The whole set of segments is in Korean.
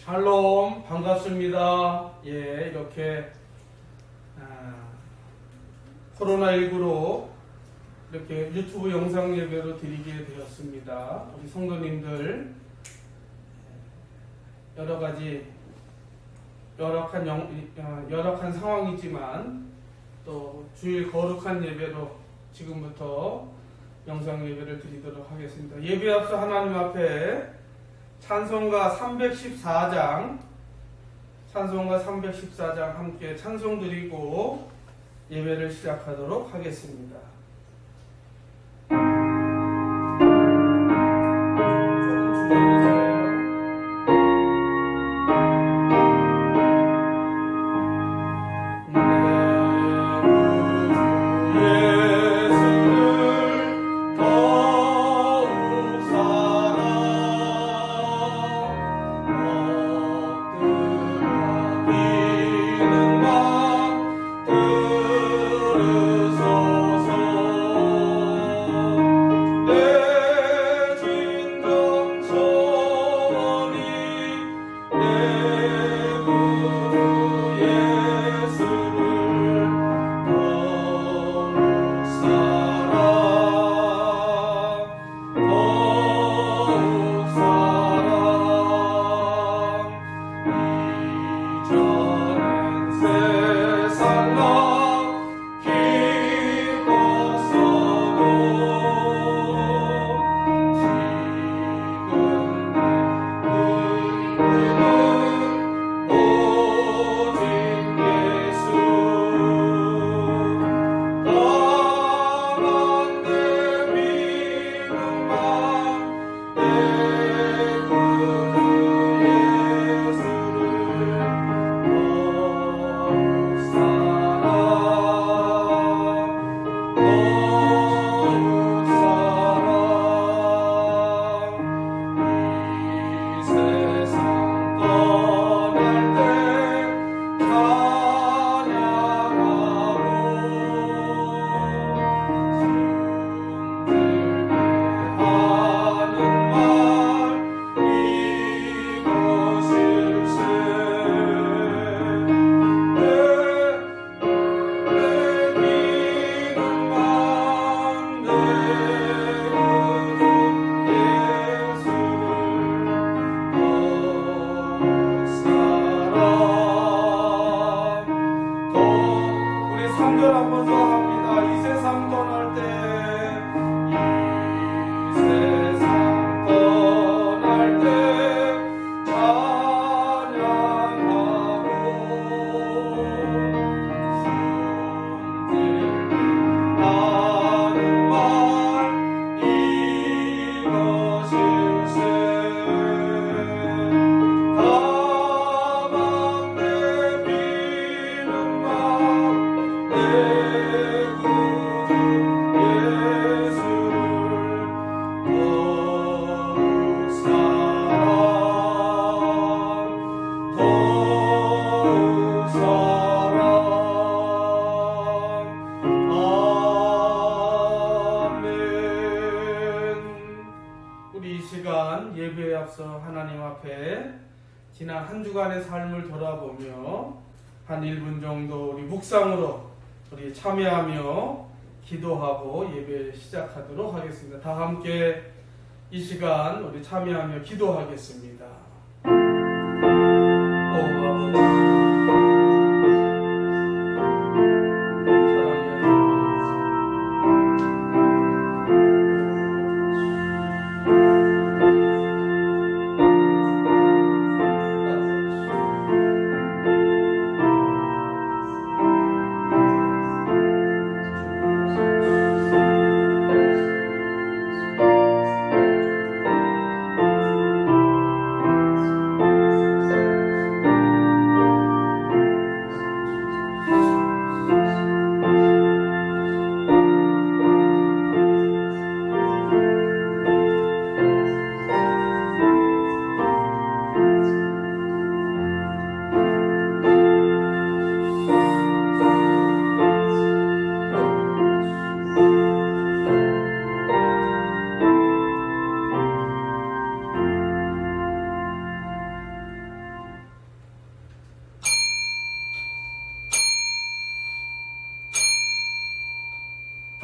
샬롬, 반갑습니다. 이렇게 코로나19로 이렇게 유튜브 영상 예배로 드리게 되었습니다. 우리 성도님들 여러 가지 열악한 상황이지만 또 주일 거룩한 예배로 지금부터 영상 예배를 드리도록 하겠습니다. 예배 앞서 하나님 앞에 찬송가 314장 함께 찬송 드리고 예배를 시작하도록 하겠습니다. 예배에 앞서 하나님 앞에 지난 한 주간의 삶을 돌아보며 한 1분 정도 우리 묵상으로 우리 참여하며 기도하고 예배 시작하도록 하겠습니다. 다 함께 이 시간 우리 참여하며 기도하겠습니다. 아버지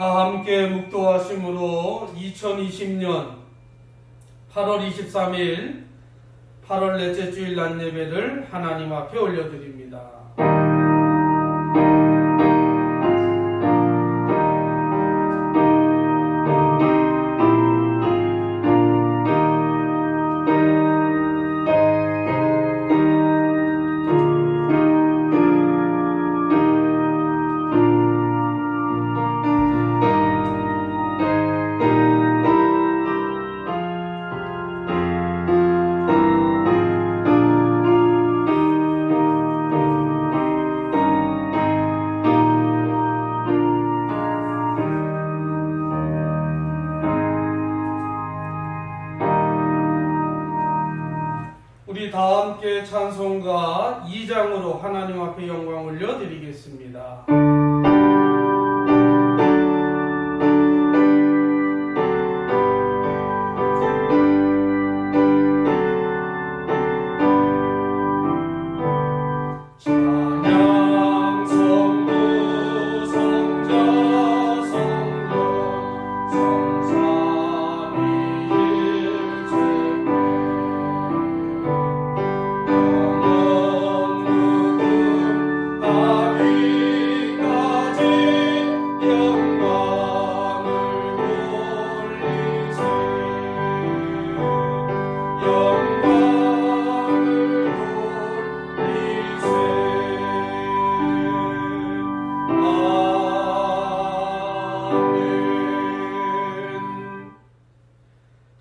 다 함께 묵도하심으로 2020년 8월 23일 8월 넷째 주일 낮 예배를 하나님 앞에 올려드립니다. 우리 다 함께 찬송가 2장으로 하나님 앞에 영광 올려드리겠습니다.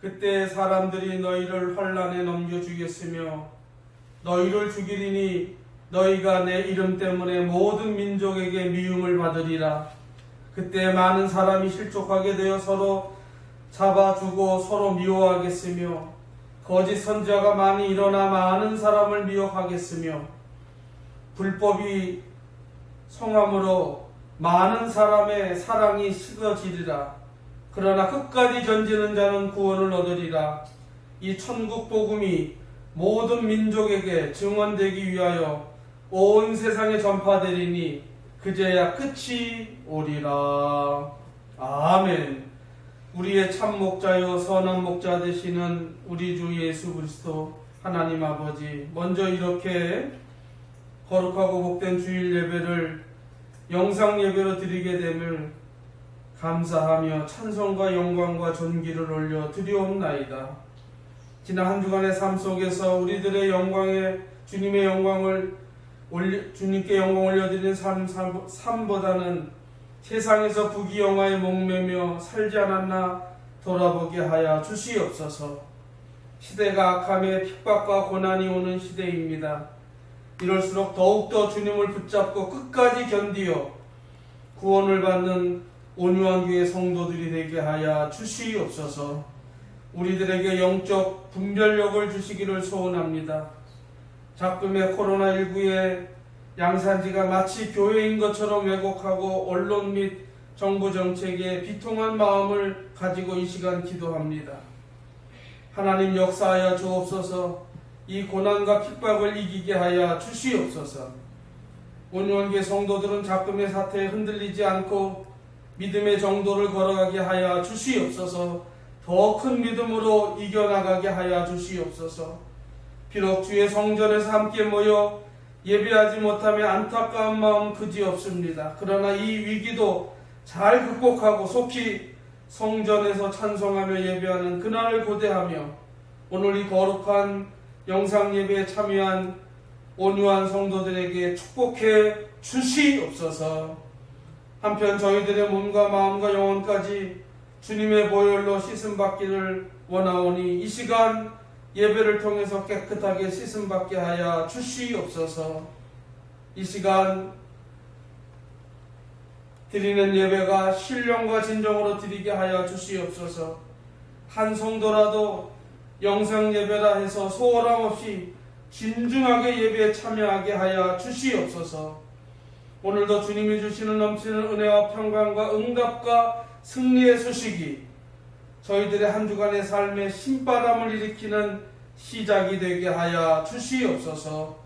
그때 사람들이 너희를 환난에 넘겨주겠으며 너희를 죽이리니 너희가 내 이름 때문에 모든 민족에게 미움을 받으리라. 그때 많은 사람이 실족하게 되어 서로 잡아주고 서로 미워하겠으며 거짓 선지자가 많이 일어나 많은 사람을 미혹하겠으며 불법이 성함으로 많은 사람의 사랑이 식어지리라. 그러나 끝까지 견지는 자는 구원을 얻으리라. 이 천국 복음이 모든 민족에게 증언되기 위하여 온 세상에 전파되리니 그제야 끝이 오리라. 아멘. 우리의 참 목자요 선한 목자 되시는 우리 주 예수 그리스도 하나님 아버지, 먼저 이렇게 거룩하고 복된 주일 예배를 영상 예배로 드리게 됨을 감사하며 찬송과 영광과 존귀를 올려 드리옵나이다. 지난 한 주간의 삶 속에서 우리들의 영광에 주님의 영광을 주님께 영광 올려드리는 삶보다는 세상에서 부귀영화에 목매며 살지 않았나 돌아보게 하여 주시옵소서. 시대가 악함에 핍박과 고난이 오는 시대입니다. 이럴수록 더욱더 주님을 붙잡고 끝까지 견디어 구원을 받는 온유한 교회 성도들이 되게 하여 주시옵소서. 우리들에게 영적 분별력을 주시기를 소원합니다. 작금의 코로나19의 양산지가 마치 교회인 것처럼 왜곡하고 언론 및 정부 정책에 비통한 마음을 가지고 이 시간 기도합니다. 하나님 역사하여 주옵소서. 이 고난과 핍박을 이기게 하여 주시옵소서. 온유한 교회 성도들은 작금의 사태에 흔들리지 않고 믿음의 정도를 걸어가게 하여 주시옵소서. 더 큰 믿음으로 이겨나가게 하여 주시옵소서. 비록 주의 성전에서 함께 모여 예배하지 못하며 안타까운 마음 그지없습니다. 그러나 이 위기도 잘 극복하고 속히 성전에서 찬송하며 예배하는 그날을 고대하며 오늘 이 거룩한 영상 예배에 참여한 온유한 성도들에게 축복해 주시옵소서. 한편 저희들의 몸과 마음과 영혼까지 주님의 보혈로 씻음받기를 원하오니 이 시간 예배를 통해서 깨끗하게 씻음받게 하여 주시옵소서. 이 시간 드리는 예배가 신령과 진정으로 드리게 하여 주시옵소서. 한 성도라도 영상 예배라 해서 소홀함 없이 진중하게 예배에 참여하게 하여 주시옵소서. 오늘도 주님이 주시는 넘치는 은혜와 평강과 응답과 승리의 소식이 저희들의 한 주간의 삶에 신바람을 일으키는 시작이 되게 하여 주시옵소서.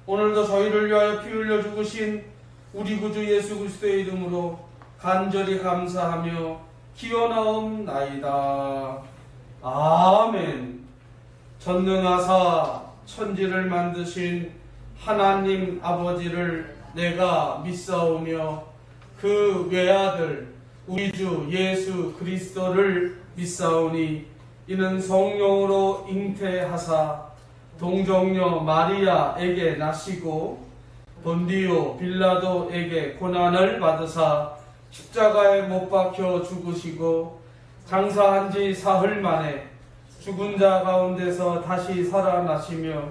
오늘도 저희를 위하여 피 흘려 죽으신 우리 구주 예수 그리스도의 이름으로 간절히 감사하며 기원하옵나이다. 아멘. 전능하사 천지를 만드신 하나님 아버지를 내가 믿사오며 그 외아들 우리 주 예수 그리스도를 믿사오니 이는 성령으로 잉태하사 동정녀 마리아에게 나시고 본디오 빌라도에게 고난을 받으사 십자가에 못 박혀 죽으시고 장사한 지 사흘 만에 죽은 자 가운데서 다시 살아나시며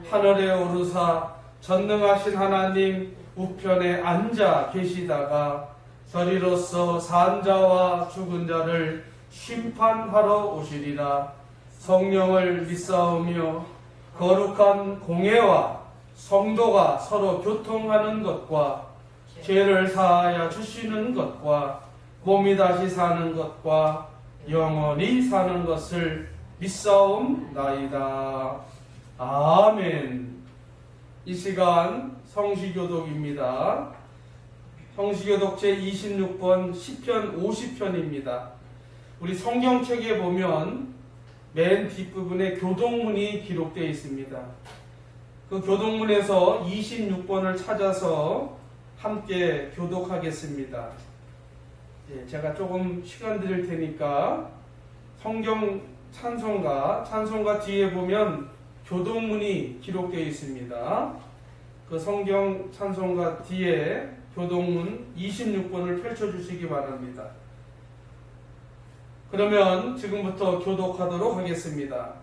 하늘에 오르사 전능하신 하나님 우편에 앉아 계시다가 저리로서 산 자와 죽은 자를 심판하러 오시리라. 성령을 믿사오며 거룩한 공회와 성도가 서로 교통하는 것과 죄를 사하여 주시는 것과 몸이 다시 사는 것과 영원히 사는 것을 믿사옵나이다. 아멘. 이 시간 성시교독입니다. 성시교독 제26번 시편 50편입니다. 우리 성경책에 보면 맨 뒷부분에 교독문이 기록되어 있습니다. 그 교독문에서 26번을 찾아서 함께 교독하겠습니다. 제가 조금 시간 드릴 테니까 성경 찬송가 뒤에 보면 교독문이 기록되어 있습니다. 그 성경 찬송가 뒤에 교독문 26번을 펼쳐주시기 바랍니다. 그러면 지금부터 교독하도록 하겠습니다.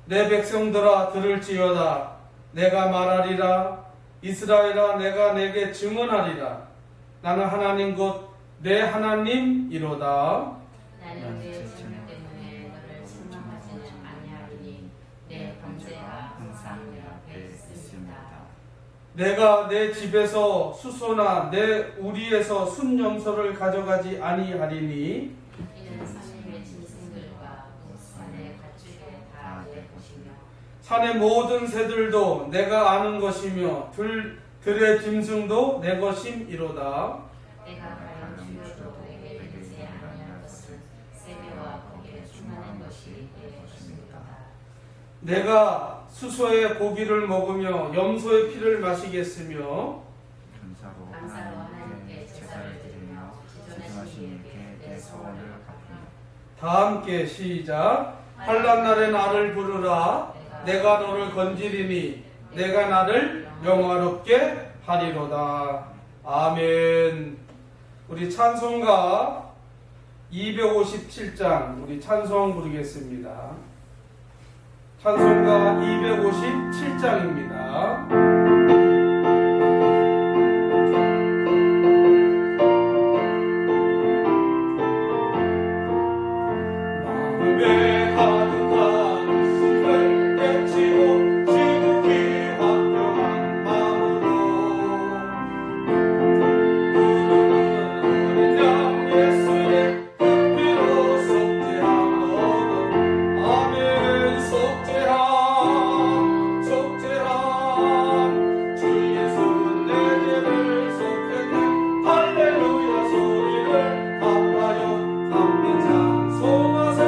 내 백성들아 들을지어다. 내가 말하리라. 이스라엘아 내가 내게 증언하리라. 나는 하나님 곧 내 하나님이로다. 나는 내 죄악 때문에 너를 책망하지는 아니하리니 내 범죄가 항상 내 앞에 있습니다. 내가 내 집에서 수소나 내 우리에서 순염소를 가져가지 아니하리니 이는 산의 짐승들과 산의 가축에 다 내 것이며 산의 모든 새들도 내가 아는 것이며 들의 짐승도 내 것임이로다. 내가 과연 주여도 내게 이르지 아니할 것은 세계와 거기에 충만한 것이 내 것입니다. 내가 수소의 고기를 먹으며 염소의 피를 마시겠으며 감사로 하나님께 제사를 드리며 지존하신 이에게 내 소원을 갚으며 다 함께 시작. 환난 날에 나를 부르라. 내가 너를 건지리니 내가 나를 영화롭게 하리로다. 아멘. 우리 찬송가 257장 우리 찬송 부르겠습니다. 찬송가 257장입니다. 할렐루야 소리를 아파요 함께 찬송하세.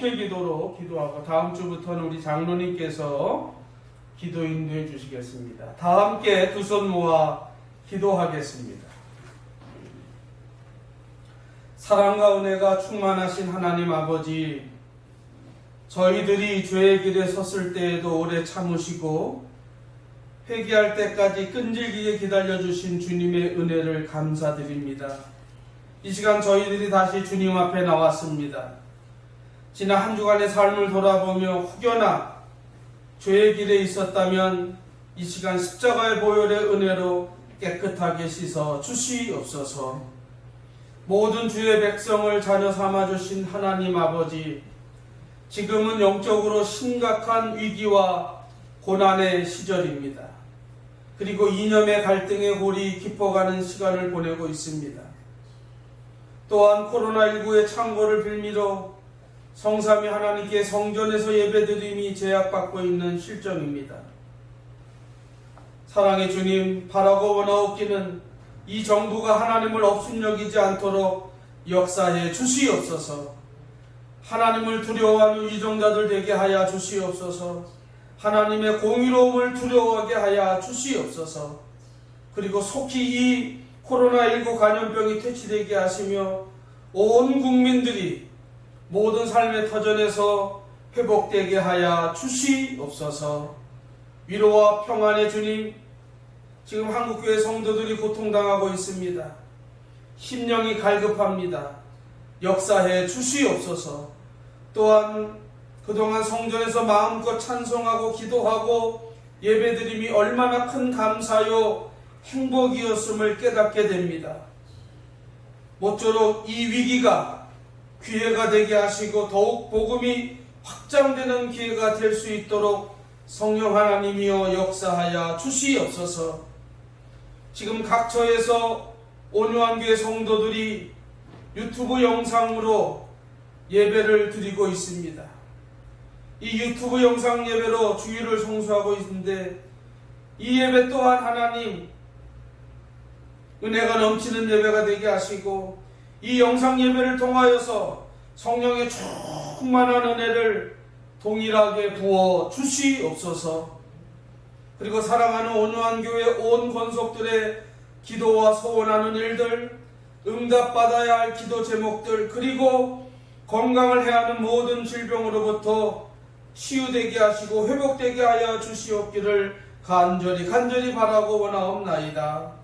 목회 기도로 기도하고 다음 주부터는 우리 장로님께서 기도 인도해 주시겠습니다. 다 함께 두 손 모아 기도하겠습니다. 사랑과 은혜가 충만하신 하나님 아버지, 저희들이 죄의 길에 섰을 때에도 오래 참으시고 회개할 때까지 끈질기게 기다려주신 주님의 은혜를 감사드립니다. 이 시간 저희들이 다시 주님 앞에 나왔습니다. 지난 한 주간의 삶을 돌아보며 혹여나 죄의 길에 있었다면 이 시간 십자가의 보혈의 은혜로 깨끗하게 씻어 주시옵소서. 모든 주의 백성을 자녀 삼아주신 하나님 아버지, 지금은 영적으로 심각한 위기와 고난의 시절입니다. 그리고 이념의 갈등의 골이 깊어가는 시간을 보내고 있습니다. 또한 코로나19의 창고를 빌미로 성삼위 하나님께 성전에서 예배드림이 제약받고 있는 실정입니다. 사랑의 주님, 바라고 원하옵기는 이 정부가 하나님을 업순여기지 않도록 역사해 주시옵소서. 하나님을 두려워하는 위정자들 되게 하여 주시옵소서. 하나님의 공의로움을 두려워하게 하여 주시옵소서. 그리고 속히 이 코로나19 감염병이 퇴치되게 하시며 온 국민들이 모든 삶의 터전에서 회복되게 하여 주시옵소서. 위로와 평안의 주님, 지금 한국교회 성도들이 고통당하고 있습니다. 심령이 갈급합니다. 역사해 주시옵소서. 또한 그동안 성전에서 마음껏 찬송하고 기도하고 예배드림이 얼마나 큰 감사요 행복이었음을 깨닫게 됩니다. 모쪼록 이 위기가 기회가 되게 하시고 더욱 복음이 확장되는 기회가 될 수 있도록 성령 하나님이여 역사하여 주시옵소서. 지금 각처에서 온유한 교회 성도들이 유튜브 영상으로 예배를 드리고 있습니다. 이 유튜브 영상 예배로 주일을 성수하고 있는데 이 예배 또한 하나님 은혜가 넘치는 예배가 되게 하시고 이 영상 예배를 통하여서 성령의 충만한 은혜를 동일하게 부어 주시옵소서. 그리고 사랑하는 온유한 교회 온 권속들의 기도와 소원하는 일들, 응답받아야 할 기도 제목들, 그리고 건강을 해하는 모든 질병으로부터 치유되게 하시고 회복되게 하여 주시옵기를 간절히 바라고 원하옵나이다.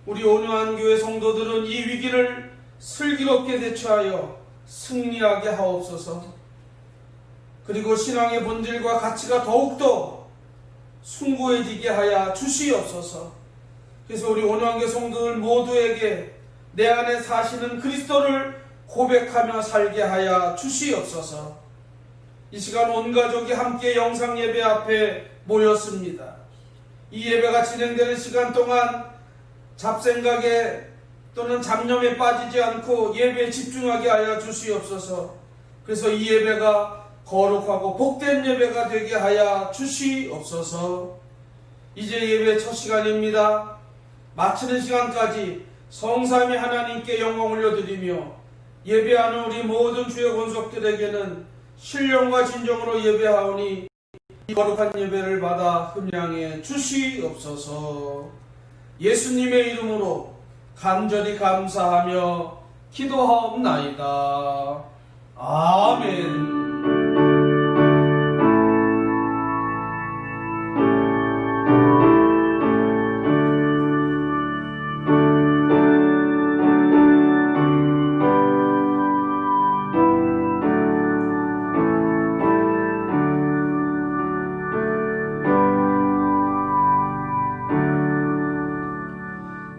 우리 온유한 교회 성도들은 이 위기를 슬기롭게 대처하여 승리하게 하옵소서. 그리고 신앙의 본질과 가치가 더욱더 숭고해지게 하여 주시옵소서. 그래서 우리 온유한 교회 성도들 모두에게 내 안에 사시는 그리스도를 고백하며 살게 하여 주시옵소서. 이 시간 온 가족이 함께 영상 예배 앞에 모였습니다. 이 예배가 진행되는 시간 동안 잡생각에 또는 잡념에 빠지지 않고 예배에 집중하게 하여 주시옵소서. 그래서 이 예배가 거룩하고 복된 예배가 되게 하여 주시옵소서. 이제 예배 첫 시간입니다. 마치는 시간까지 성삼위 하나님께 영광 올려드리며 예배하는 우리 모든 주의 권속들에게는 신령과 진정으로 예배하오니 이 거룩한 예배를 받아 흠양해 주시옵소서. 예수님의 이름으로 간절히 감사하며 기도하옵나이다. 아멘.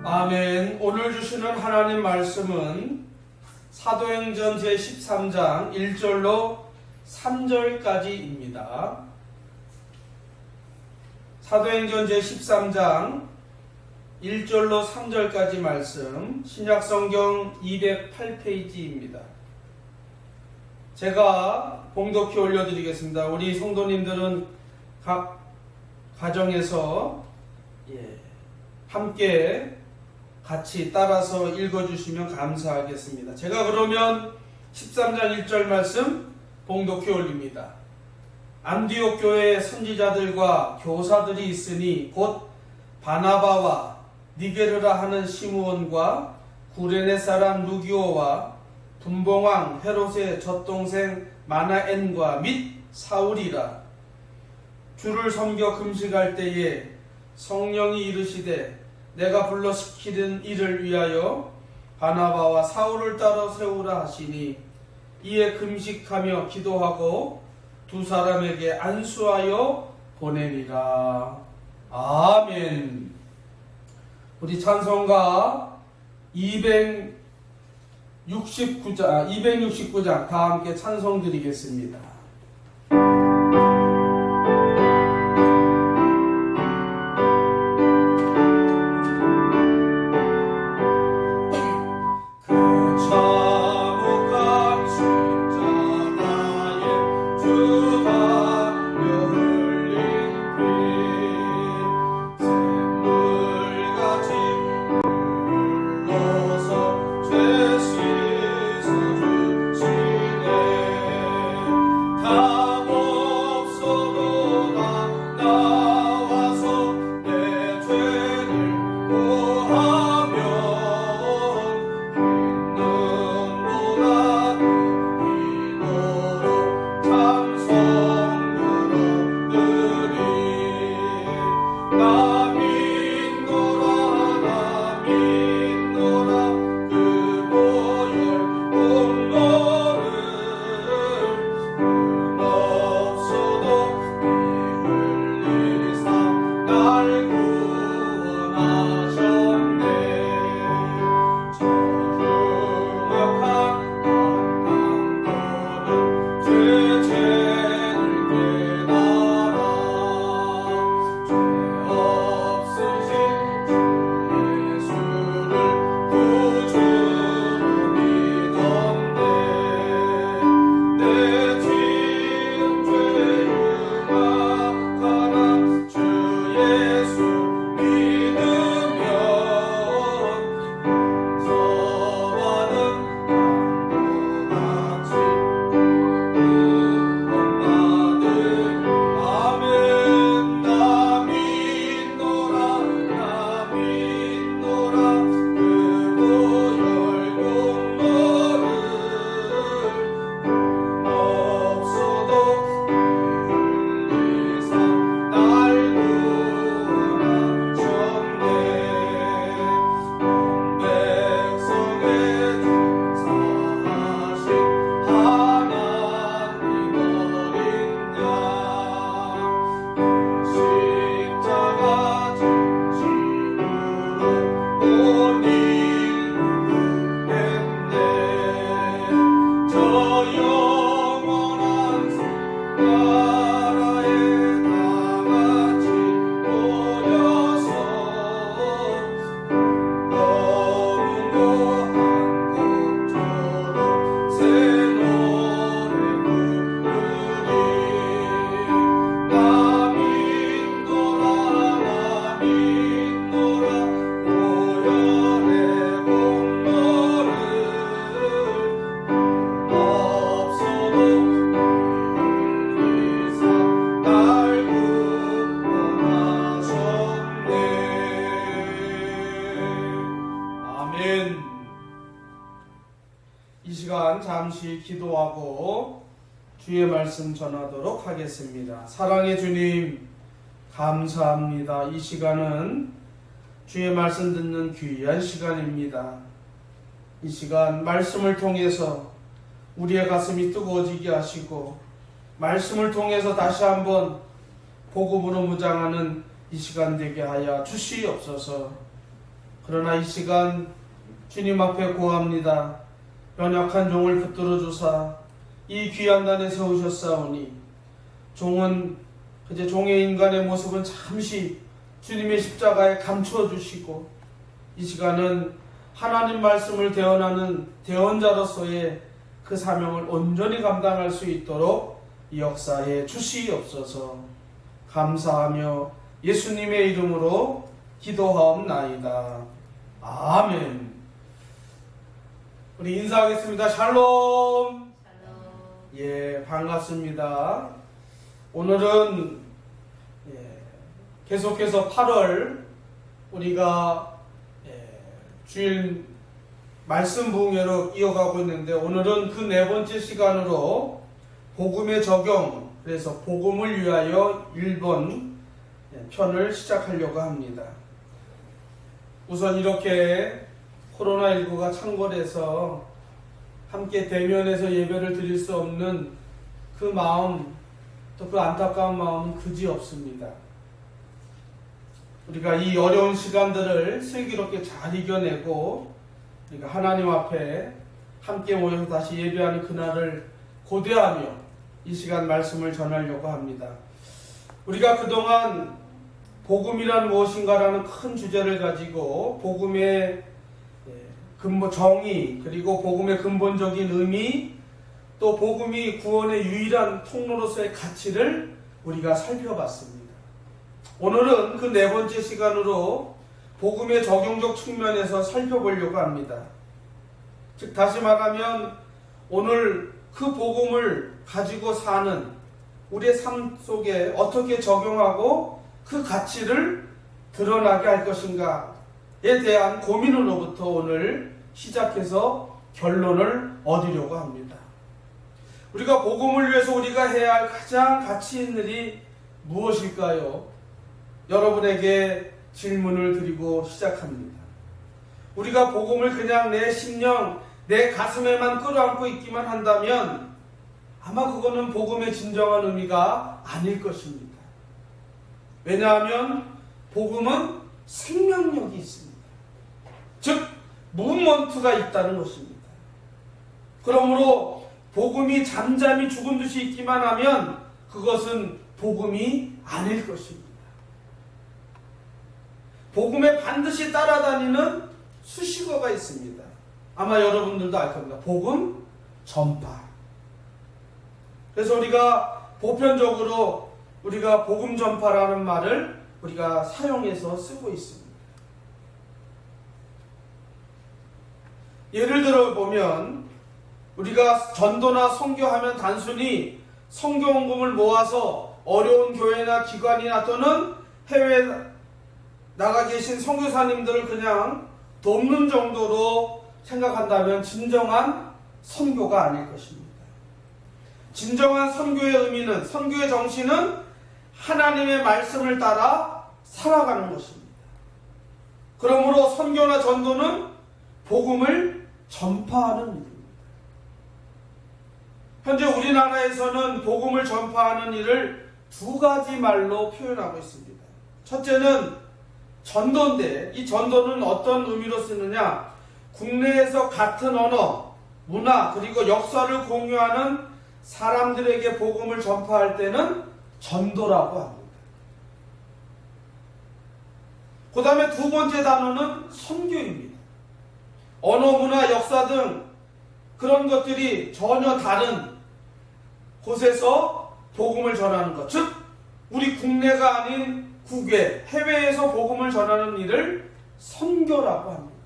아멘. 오늘 주시는 하나님 말씀은 사도행전 제13장 1절로 3절까지입니다. 사도행전 제13장 1절로 3절까지 말씀, 신약성경 208페이지입니다. 제가 봉독해 올려드리겠습니다. 우리 성도님들은 각 가정에서 함께 같이 따라서 읽어주시면 감사하겠습니다. 제가 그러면 13장 1절 말씀 봉독해 올립니다. 안디옥 교회의 선지자들과 교사들이 있으니 곧 바나바와 니게르라 하는 시므온과 구레네 사람 루기오와 분봉왕 헤롯의 젖동생 마나엔과 및 사울이라. 주를 섬겨 금식할 때에 성령이 이르시되 내가 불러 시키는 일을 위하여 바나바와 사울을 따로 세우라 하시니 이에 금식하며 기도하고 두 사람에게 안수하여 보내니라. 아멘. 우리 찬송가 269장 다 함께 찬송 드리겠습니다. 잠시 기도하고 주의 말씀 전하도록 하겠습니다. 사랑의 주님, 감사합니다. 이 시간은 주의 말씀 듣는 귀한 시간입니다. 이 시간 말씀을 통해서 우리의 가슴이 뜨거워지게 하시고 말씀을 통해서 다시 한번 복음으로 무장하는 이 시간 되게 하여 주시옵소서. 그러나 이 시간 주님 앞에 고합니다. 연약한 종을 붙들어 주사 이 귀한 단에 세우셨사오니 종은 그저 종의 인간의 모습은 잠시 주님의 십자가에 감추어 주시고 이 시간은 하나님 말씀을 대언하는 대언자로서의 그 사명을 온전히 감당할 수 있도록 역사해 주시옵소서. 감사하며 예수님의 이름으로 기도하옵나이다. 아멘. 우리 인사하겠습니다. 샬롬. 샬롬. 예, 반갑습니다. 오늘은 계속해서 8월 우리가 주일 말씀 부흥회로 이어가고 있는데, 오늘은 그 네 번째 시간으로 복음의 적용, 그래서 복음을 위하여 1번 편을 시작하려고 합니다. 우선 이렇게 코로나19가 창궐해서 함께 대면해서 예배를 드릴 수 없는 그 마음, 또 그 안타까운 마음은 그지없습니다. 우리가 이 어려운 시간들을 슬기롭게 잘 이겨내고 우리가 하나님 앞에 함께 모여서 다시 예배하는 그날을 고대하며 이 시간 말씀을 전하려고 합니다. 우리가 그동안 복음이란 무엇인가라는 큰 주제를 가지고 복음의 정의, 그리고 복음의 근본적인 의미, 또 복음이 구원의 유일한 통로로서의 가치를 우리가 살펴봤습니다. 오늘은 그 네 번째 시간으로 복음의 적용적 측면에서 살펴보려고 합니다. 즉 다시 말하면 오늘 그 복음을 가지고 사는 우리의 삶 속에 어떻게 적용하고 그 가치를 드러나게 할 것인가에 대한 고민으로부터 오늘 시작해서 결론을 얻으려고 합니다. 우리가 복음을 위해서 우리가 해야 할 가장 가치 있는 일이 무엇일까요? 여러분에게 질문을 드리고 시작합니다. 우리가 복음을 그냥 내 심령, 내 가슴에만 끌어안고 있기만 한다면 아마 그거는 복음의 진정한 의미가 아닐 것입니다. 왜냐하면 복음은 생명력이 있습니다. 즉 무브먼트가 있다는 것입니다. 그러므로 복음이 잠잠히 죽은 듯이 있기만 하면 그것은 복음이 아닐 것입니다. 복음에 반드시 따라다니는 수식어가 있습니다. 아마 여러분들도 알 겁니다. 복음 전파. 그래서 우리가 보편적으로 우리가 복음 전파라는 말을 우리가 사용해서 쓰고 있습니다. 예를 들어 보면 우리가 전도나 선교하면 단순히 선교원금을 모아서 어려운 교회나 기관이나 또는 해외에 나가 계신 선교사님들을 그냥 돕는 정도로 생각한다면 진정한 선교가 아닐 것입니다. 진정한 선교의 의미는, 선교의 정신은 하나님의 말씀을 따라 살아가는 것입니다. 그러므로 선교나 전도는 복음을 전파하는 일입니다. 현재 우리나라에서는 복음을 전파하는 일을 두 가지 말로 표현하고 있습니다. 첫째는 전도인데, 이 전도는 어떤 의미로 쓰느냐? 국내에서 같은 언어, 문화, 그리고 역사를 공유하는 사람들에게 복음을 전파할 때는 전도라고 합니다. 그 다음에 두 번째 단어는 선교입니다. 언어, 문화, 역사 등 그런 것들이 전혀 다른 곳에서 복음을 전하는 것, 즉 우리 국내가 아닌 국외, 해외에서 복음을 전하는 일을 선교라고 합니다.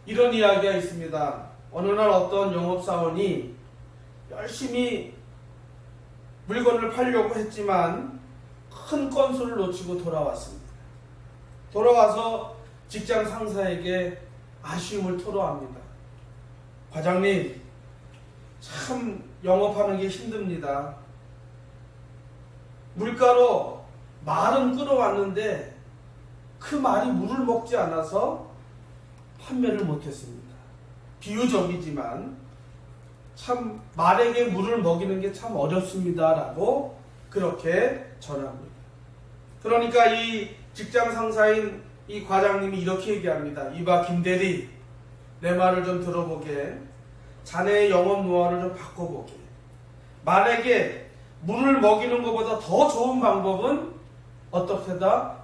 이런 이야기가 있습니다. 어느 날 어떤 영업사원이 열심히 물건을 팔려고 했지만 큰 건수를 놓치고 돌아왔습니다. 돌아와서 직장 상사에게 아쉬움을 토로합니다. 과장님, 참 영업하는 게 힘듭니다. 물가로 말은 끌어왔는데 그 말이 물을 먹지 않아서 판매를 못했습니다. 비유적이지만 참 말에게 물을 먹이는 게 참 어렵습니다 라고 그렇게 전합니다. 그러니까 이 직장 상사인 이 과장님이 이렇게 얘기합니다. 이봐 김대리, 내 말을 좀 들어보게. 자네의 영업 노하우를 좀 바꿔보게. 말에게 물을 먹이는 것보다 더 좋은 방법은 어떻게다?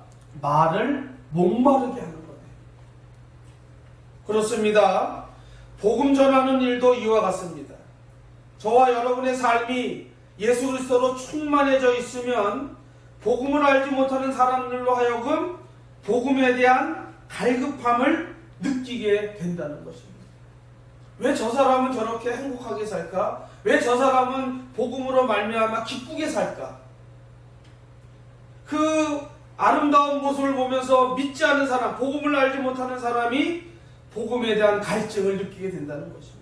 말을 목마르게 하는 거예요. 그렇습니다. 복음 전하는 일도 이와 같습니다. 저와 여러분의 삶이 예수 그리스도로 충만해져 있으면 복음을 알지 못하는 사람들로 하여금 복음에 대한 갈급함을 느끼게 된다는 것입니다. 왜 저 사람은 저렇게 행복하게 살까? 왜 저 사람은 복음으로 말미암아 기쁘게 살까? 그 아름다운 모습을 보면서 믿지 않는 사람, 복음을 알지 못하는 사람이 복음에 대한 갈증을 느끼게 된다는 것입니다.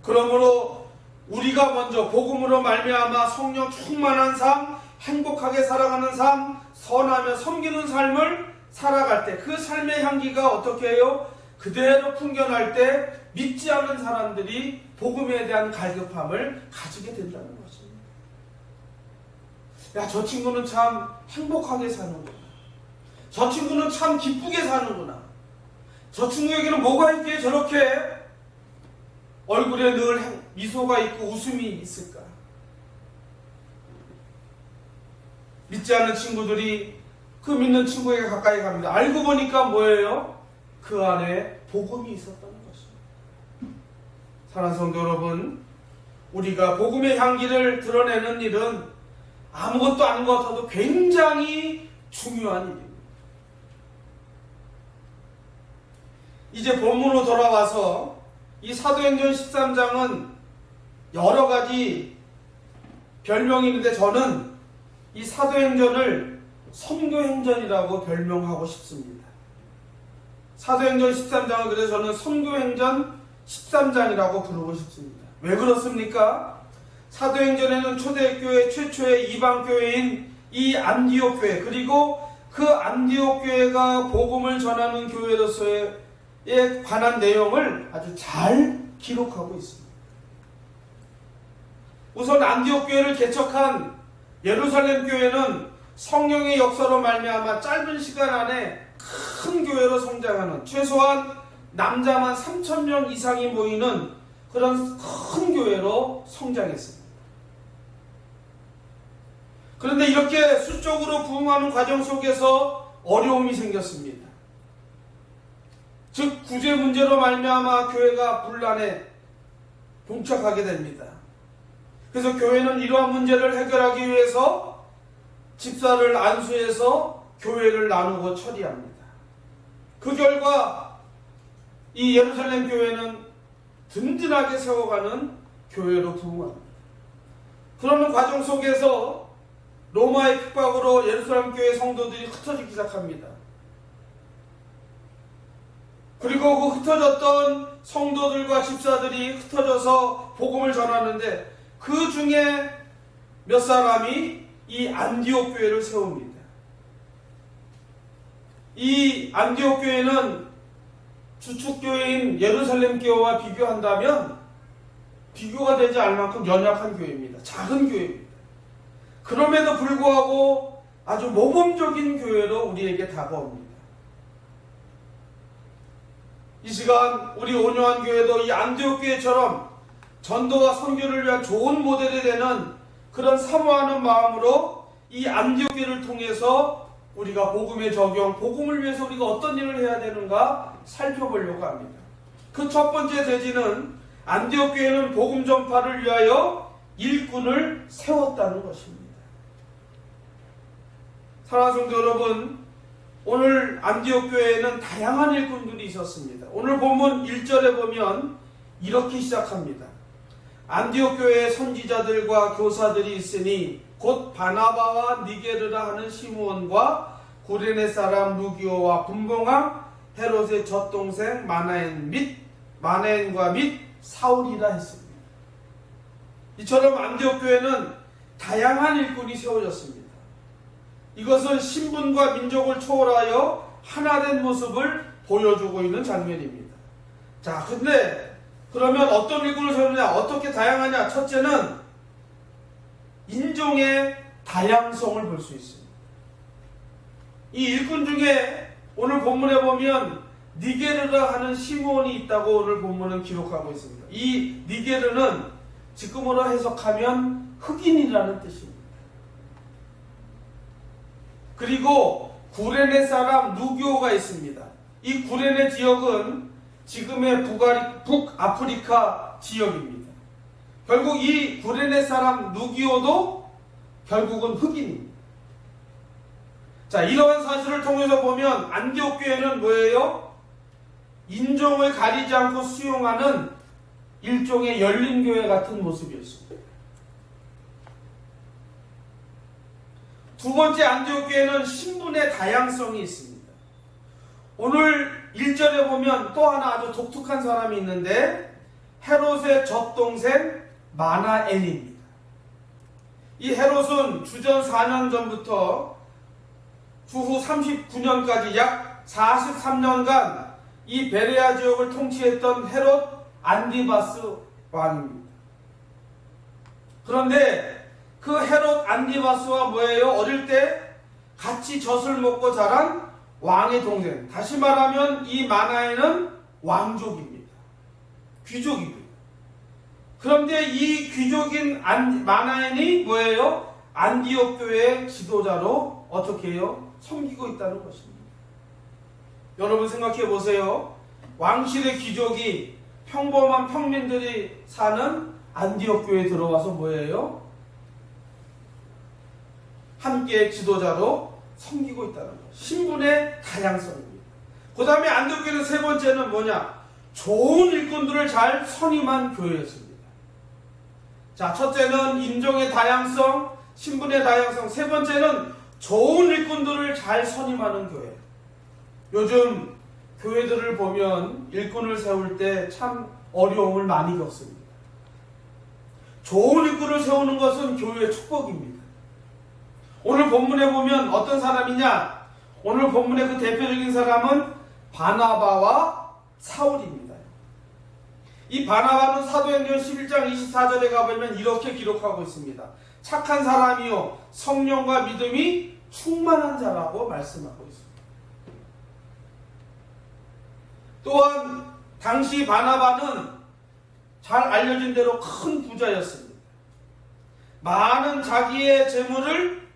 그러므로 우리가 먼저 복음으로 말미암아 성령 충만한 삶, 행복하게 살아가는 삶, 선하며 섬기는 삶을 살아갈 때 그 삶의 향기가 어떻게 해요? 그대로 풍겨날 때 믿지 않는 사람들이 복음에 대한 갈급함을 가지게 된다는 것입니다. 야, 저 친구는 참 행복하게 사는구나. 저 친구는 참 기쁘게 사는구나. 저 친구에게는 뭐가 있기에 저렇게 얼굴에 늘 미소가 있고 웃음이 있을까? 믿지 않는 친구들이 그 믿는 친구에게 가까이 갑니다. 알고 보니까 뭐예요? 그 안에 복음이 있었다는 것입니다. 사랑하는 성도 여러분, 우리가 복음의 향기를 드러내는 일은 아무것도 아닌 것 같아도 굉장히 중요한 일입니다. 이제 본문으로 돌아와서 이 사도행전 13장은 여러 가지 별명이 있는데 저는 이 사도행전을 선교행전이라고 별명하고 싶습니다. 사도행전 13장을 그래서 저는 선교행전 13장이라고 부르고 싶습니다. 왜 그렇습니까? 사도행전에는 초대교회 최초의 이방교회인 이 안디옥 교회, 그리고 그 안디옥 교회가 복음을 전하는 교회로서에 관한 내용을 아주 잘 기록하고 있습니다. 우선 안디옥 교회를 개척한 예루살렘 교회는 성령의 역사로 말미암아 짧은 시간 안에 큰 교회로 성장하는, 최소한 남자만 3,000명 이상이 모이는 그런 큰 교회로 성장했습니다. 그런데 이렇게 수적으로 부흥하는 과정 속에서 어려움이 생겼습니다. 즉 구제 문제로 말미암아 교회가 분란에 봉착하게 됩니다. 그래서 교회는 이러한 문제를 해결하기 위해서 집사를 안수해서 교회를 나누고 처리합니다. 그 결과 이 예루살렘 교회는 든든하게 세워가는 교회로 부흥합니다. 그러는 과정 속에서 로마의 핍박으로 예루살렘 교회 성도들이 흩어지기 시작합니다. 그리고 그 흩어졌던 성도들과 집사들이 흩어져서 복음을 전하는데 그 중에 몇 사람이 이 안디옥 교회를 세웁니다. 이 안디옥 교회는 주축교회인 예루살렘 교회와 비교한다면 비교가 되지 않을 만큼 연약한 교회입니다. 작은 교회입니다. 그럼에도 불구하고 아주 모범적인 교회로 우리에게 다가옵니다. 이 시간 우리 온유한 교회도 이 안디옥 교회처럼 전도와 선교를 위한 좋은 모델이 되는 그런 사모하는 마음으로 이 안디옥 교회를 통해서 우리가 복음의 적용, 복음을 위해서 우리가 어떤 일을 해야 되는가 살펴보려고 합니다. 그 첫 번째 대지는 안디옥 교회는 복음 전파를 위하여 일꾼을 세웠다는 것입니다. 사랑하는 성도 여러분, 오늘 안디옥 교회에는 다양한 일꾼들이 있었습니다. 오늘 본문 1절에 보면 이렇게 시작합니다. 안디옥 교회에 선지자들과 교사들이 있으니 곧 바나바와 니게르라 하는 시므온과 구레네 사람 루기오와 분봉왕 헤롯의 젖동생 마나엔과 및 사울이라 했습니다. 이처럼 안디옥 교회는 다양한 일꾼이 세워졌습니다. 이것은 신분과 민족을 초월하여 하나된 모습을 보여주고 있는 장면입니다. 자, 근데 그러면 어떤 일꾼을 세우느냐, 어떻게 다양하냐? 첫째는 인종의 다양성을 볼 수 있습니다. 이 일꾼 중에 오늘 본문에 보면 니게르라 하는 시므온이 있다고 오늘 본문은 기록하고 있습니다. 이 니게르는 지금으로 해석하면 흑인이라는 뜻입니다. 그리고 구레네 사람 누기오가 있습니다. 이 구레네 지역은 지금의 북아프리카 지역입니다. 결국 이 구레네 사람 누기오도 결국은 흑인입니다. 자, 이러한 사실을 통해서 보면 안디옥 교회는 뭐예요? 인종을 가리지 않고 수용하는 일종의 열린 교회 같은 모습이었습니다. 두 번째 안디옥 교회는 신분의 다양성이 있습니다. 오늘 1절에 보면 또 하나 아주 독특한 사람이 있는데 헤롯의 젖동생 마나엘입니다. 이 헤롯은 주전 4년 전부터 주후 39년까지 약 43년간 이 베레아 지역을 통치했던 헤롯 안디바스 왕입니다. 그런데 그 헤롯 안디바스와 뭐예요? 어릴 때 같이 젖을 먹고 자란 왕의 동생. 다시 말하면 이 마나엘은 왕족입니다. 귀족입니다. 그런데 이 귀족인 마나엘이 뭐예요? 안디옥 교회의 지도자로 어떻게 해요? 섬기고 있다는 것입니다. 여러분 생각해 보세요. 왕실의 귀족이 평범한 평민들이 사는 안디옥 교회에 들어와서 뭐예요? 함께 지도자로 섬기고 있다는 것. 신분의 다양성입니다. 그 다음에 안디옥 교회는 세 번째는 뭐냐? 좋은 일꾼들을 잘 선임한 교회였습니다. 자, 첫째는 인종의 다양성, 신분의 다양성. 세 번째는 좋은 일꾼들을 잘 선임하는 교회. 요즘 교회들을 보면 일꾼을 세울 때 참 어려움을 많이 겪습니다. 좋은 일꾼을 세우는 것은 교회의 축복입니다. 오늘 본문에 보면 어떤 사람이냐? 오늘 본문의 그 대표적인 사람은 바나바와 사울입니다. 이 바나바는 사도행전 11장 24절에 가보면 이렇게 기록하고 있습니다. 착한 사람이요 성령과 믿음이 충만한 자라고 말씀하고 있습니다. 또한 당시 바나바는 잘 알려진 대로 큰 부자였습니다. 많은 자기의 재물을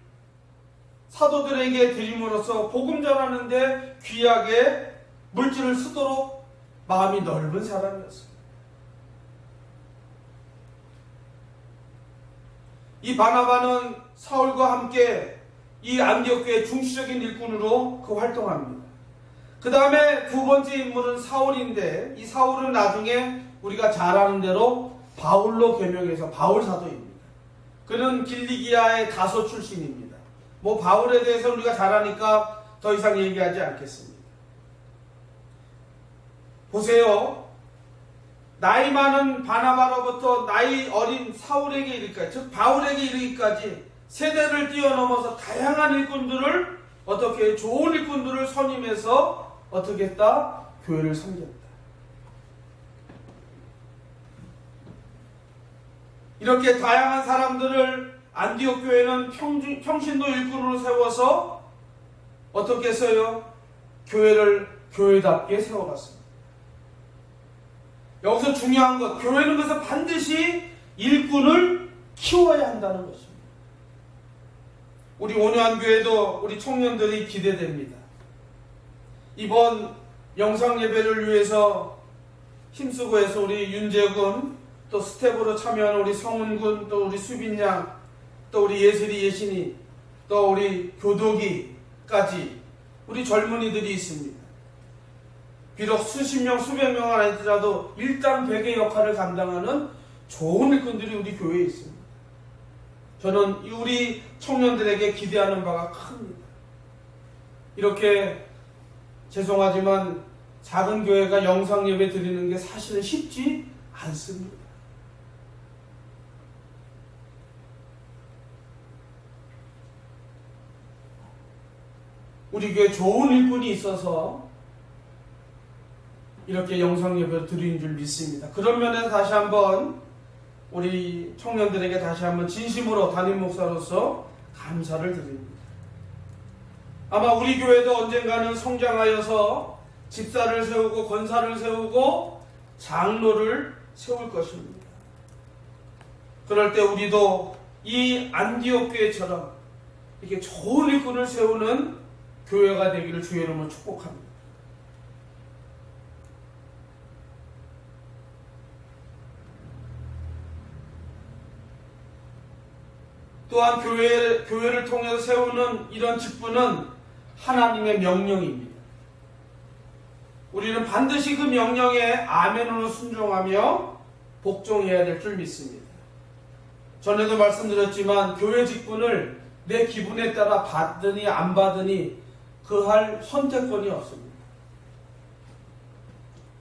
사도들에게 드림으로써 복음 전하는데 귀하게 물질을 쓰도록 마음이 넓은 사람이었습니다. 이 바나바는 사울과 함께 이 안디옥 교회의 중시적인 일꾼으로 그 활동합니다. 그 다음에 두 번째 인물은 사울인데 이 사울은 나중에 우리가 잘 아는 대로 바울로 개명해서 바울 사도입니다. 그는 길리기아의 다소 출신입니다. 뭐 바울에 대해서 우리가 잘 아니까 더 이상 얘기하지 않겠습니다. 보세요. 나이 많은 바나바로부터 나이 어린 사울에게 이르기까지, 즉 바울에게 이르기까지 세대를 뛰어넘어서 다양한 일꾼들을 어떻게 좋은 일꾼들을 선임해서 어떻게 했다? 교회를 섬겼다. 이렇게 다양한 사람들을 안디옥 교회는 평신도 일꾼으로 세워서 어떻게 했어요? 교회를 교회답게 세워갔습니다. 여기서 중요한 것, 교회는 그래서 반드시 일꾼을 키워야 한다는 것입니다. 우리 온유한교회도 우리 청년들이 기대됩니다. 이번 영상 예배를 위해서 힘쓰고 해서 우리 윤재군, 또 스텝으로 참여한 우리 성은군, 또 우리 수빈양, 또 우리 예슬이 예신이, 또 우리 교독이까지 우리 젊은이들이 있습니다. 비록 수십 명, 수백 명은 아니더라도 일당백의 역할을 감당하는 좋은 일꾼들이 우리 교회에 있습니다. 저는 우리 청년들에게 기대하는 바가 큽니다. 이렇게 죄송하지만 작은 교회가 영상 예배 드리는 게 사실은 쉽지 않습니다. 우리 교회 좋은 일꾼이 있어서 이렇게 영상 예배를 드리는 줄 믿습니다. 그런 면에서 다시 한번 우리 청년들에게 다시 한번 진심으로 담임 목사로서 감사를 드립니다. 아마 우리 교회도 언젠가는 성장하여서 집사를 세우고 권사를 세우고 장로를 세울 것입니다. 그럴 때 우리도 이 안디옥 교회처럼 이렇게 좋은 일꾼을 세우는 교회가 되기를 주의 이름으로 축복합니다. 또한 교회를 통해서 세우는 이런 직분은 하나님의 명령입니다. 우리는 반드시 그 명령에 아멘으로 순종하며 복종해야 될 줄 믿습니다. 전에도 말씀드렸지만 교회 직분을 내 기분에 따라 받으니 안 받으니 그 할 선택권이 없습니다.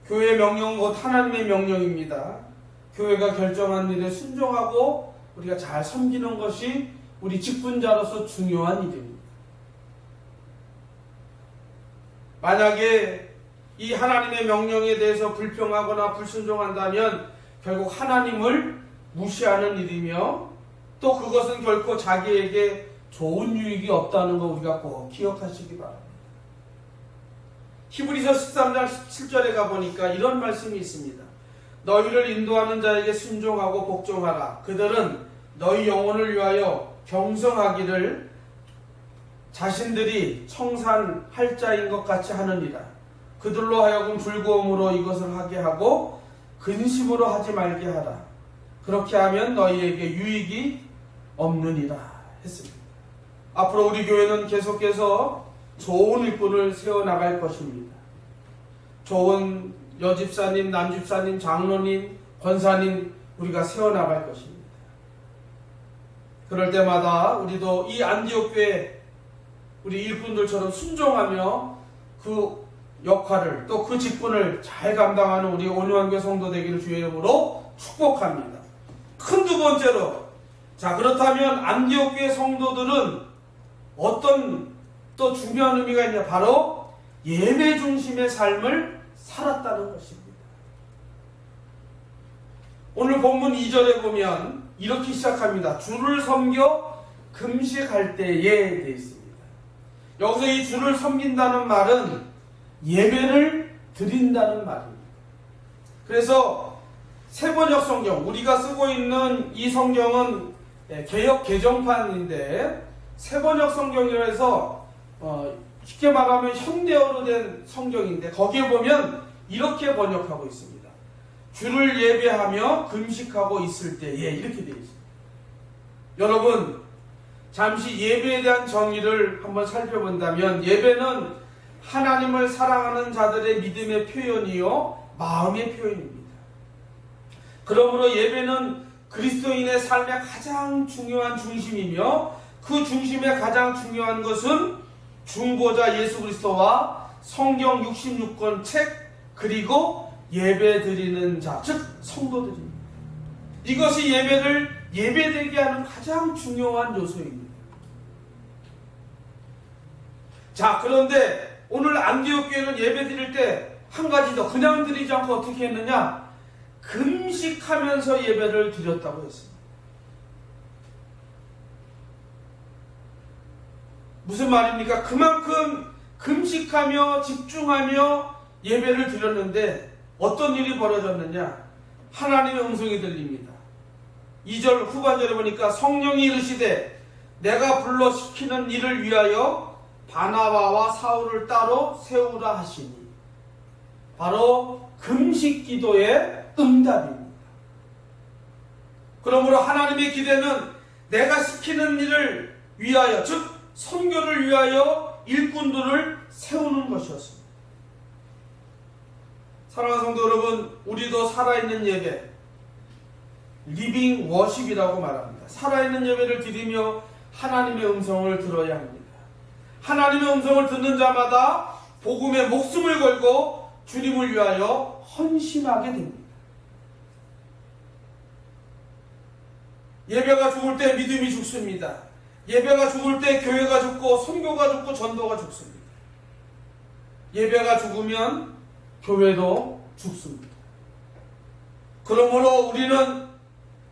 교회의 명령은 곧 하나님의 명령입니다. 교회가 결정한 일에 순종하고 우리가 잘 섬기는 것이 우리 직분자로서 중요한 일입니다. 만약에 이 하나님의 명령에 대해서 불평하거나 불순종한다면 결국 하나님을 무시하는 일이며 또 그것은 결코 자기에게 좋은 유익이 없다는 거 우리가 꼭 기억하시기 바랍니다. 히브리서 13장 17절에 가보니까 이런 말씀이 있습니다. 너희를 인도하는 자에게 순종하고 복종하라. 그들은 너희 영혼을 위하여 경성하기를 자신들이 청산할 자인 것 같이 하느니라. 그들로 하여금 불구함으로 이것을 하게 하고 근심으로 하지 말게 하라. 그렇게 하면 너희에게 유익이 없느니라 했습니다. 앞으로 우리 교회는 계속해서 좋은 일꾼을 세워나갈 것입니다. 좋은 여집사님, 남집사님, 장로님, 권사님 우리가 세워나갈 것입니다. 그럴 때마다 우리도 이 안디옥 교회 우리 일꾼들처럼 순종하며 그 역할을 또 그 직분을 잘 감당하는 우리 온유한교회 성도 되기를 주의 이름으로 축복합니다. 큰 두 번째로, 자 그렇다면 안디옥 교회 성도들은 어떤 또 중요한 의미가 있냐? 바로 예배 중심의 삶을 살았다는 것입니다. 오늘 본문 2절에 보면 이렇게 시작합니다. 주를 섬겨 금식할 때에 되어 있습니다. 여기서 이 주를 섬긴다는 말은 예배를 드린다는 말입니다. 그래서 세번역 성경, 우리가 쓰고 있는 이 성경은 개역 개정판인데 세번역 성경이라 해서 쉽게 말하면 현대어로 된 성경인데 거기에 보면 이렇게 번역하고 있습니다. 주를 예배하며 금식하고 있을 때에 이렇게 되어 있습니다. 여러분 잠시 예배에 대한 정의를 한번 살펴본다면 예배는 하나님을 사랑하는 자들의 믿음의 표현이요 마음의 표현입니다. 그러므로 예배는 그리스도인의 삶의 가장 중요한 중심이며 그 중심의 가장 중요한 것은 중보자 예수 그리스도와 성경 66권 책 그리고 예배 드리는 자, 즉 성도들입니다. 이것이 예배를 예배되게 하는 가장 중요한 요소입니다. 자, 그런데 오늘 안디옥 교회는 예배 드릴 때 한 가지 더 그냥 드리지 않고 어떻게 했느냐? 금식하면서 예배를 드렸다고 했습니다. 무슨 말입니까? 그만큼 금식하며 집중하며 예배를 드렸는데 어떤 일이 벌어졌느냐? 하나님의 음성이 들립니다. 2절 후반절에 보니까 성령이 이르시되 내가 불러 시키는 일을 위하여 바나바와 사울을 따로 세우라 하시니, 바로 금식 기도의 응답입니다. 그러므로 하나님의 기대는 내가 시키는 일을 위하여, 즉 선교를 위하여 일꾼들을 세우는 것이었습니다. 사랑하는 성도 여러분, 우리도 살아있는 예배, 리빙 워십이라고 말합니다. 살아있는 예배를 드리며 하나님의 음성을 들어야 합니다. 하나님의 음성을 듣는 자마다 복음에 목숨을 걸고 주님을 위하여 헌신하게 됩니다. 예배가 죽을 때 믿음이 죽습니다. 예배가 죽을 때 교회가 죽고 선교가 죽고 전도가 죽습니다. 예배가 죽으면 교회도 죽습니다. 그러므로 우리는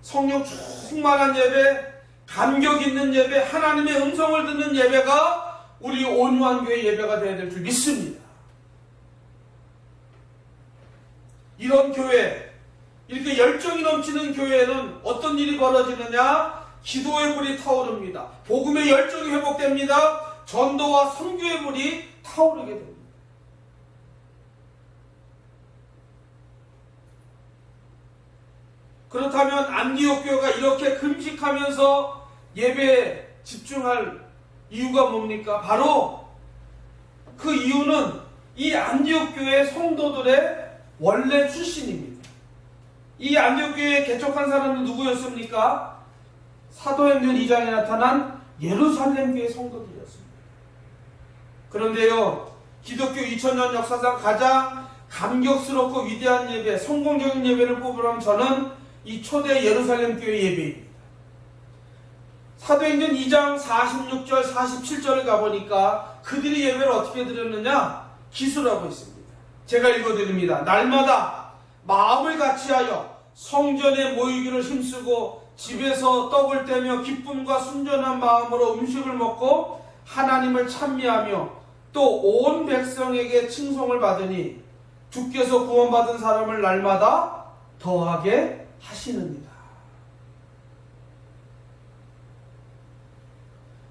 성령 충만한 예배, 감격 있는 예배, 하나님의 음성을 듣는 예배가 우리 온유한 교회 예배가 되어야 될 줄 믿습니다. 이런 교회, 이렇게 열정이 넘치는 교회는 어떤 일이 벌어지느냐? 기도의 불이 타오릅니다. 복음의 열정이 회복됩니다. 전도와 선교의 불이 타오르게 됩니다. 그렇다면 안디옥 교회가 이렇게 금식하면서 예배에 집중할 이유가 뭡니까? 바로 그 이유는 이 안디옥 교회 성도들의 원래 출신입니다. 이 안디옥 교회에 개척한 사람은 누구였습니까? 사도행전 2장에 나타난 예루살렘 교회 성도들이었습니다. 그런데요, 기독교 2000년 역사상 가장 감격스럽고 위대한 예배, 성공적인 예배를 뽑으라면 저는 이 초대 예루살렘 교회 예배입니다. 사도행전 2장 46절, 47절을 가보니까 그들이 예배를 어떻게 드렸느냐? 기수라고 있습니다. 제가 읽어드립니다. 날마다 마음을 같이하여 성전에 모이기를 힘쓰고 집에서 떡을 떼며 기쁨과 순전한 마음으로 음식을 먹고 하나님을 찬미하며 또 온 백성에게 칭송을 받으니 주께서 구원받은 사람을 날마다 더하게 하시느니라.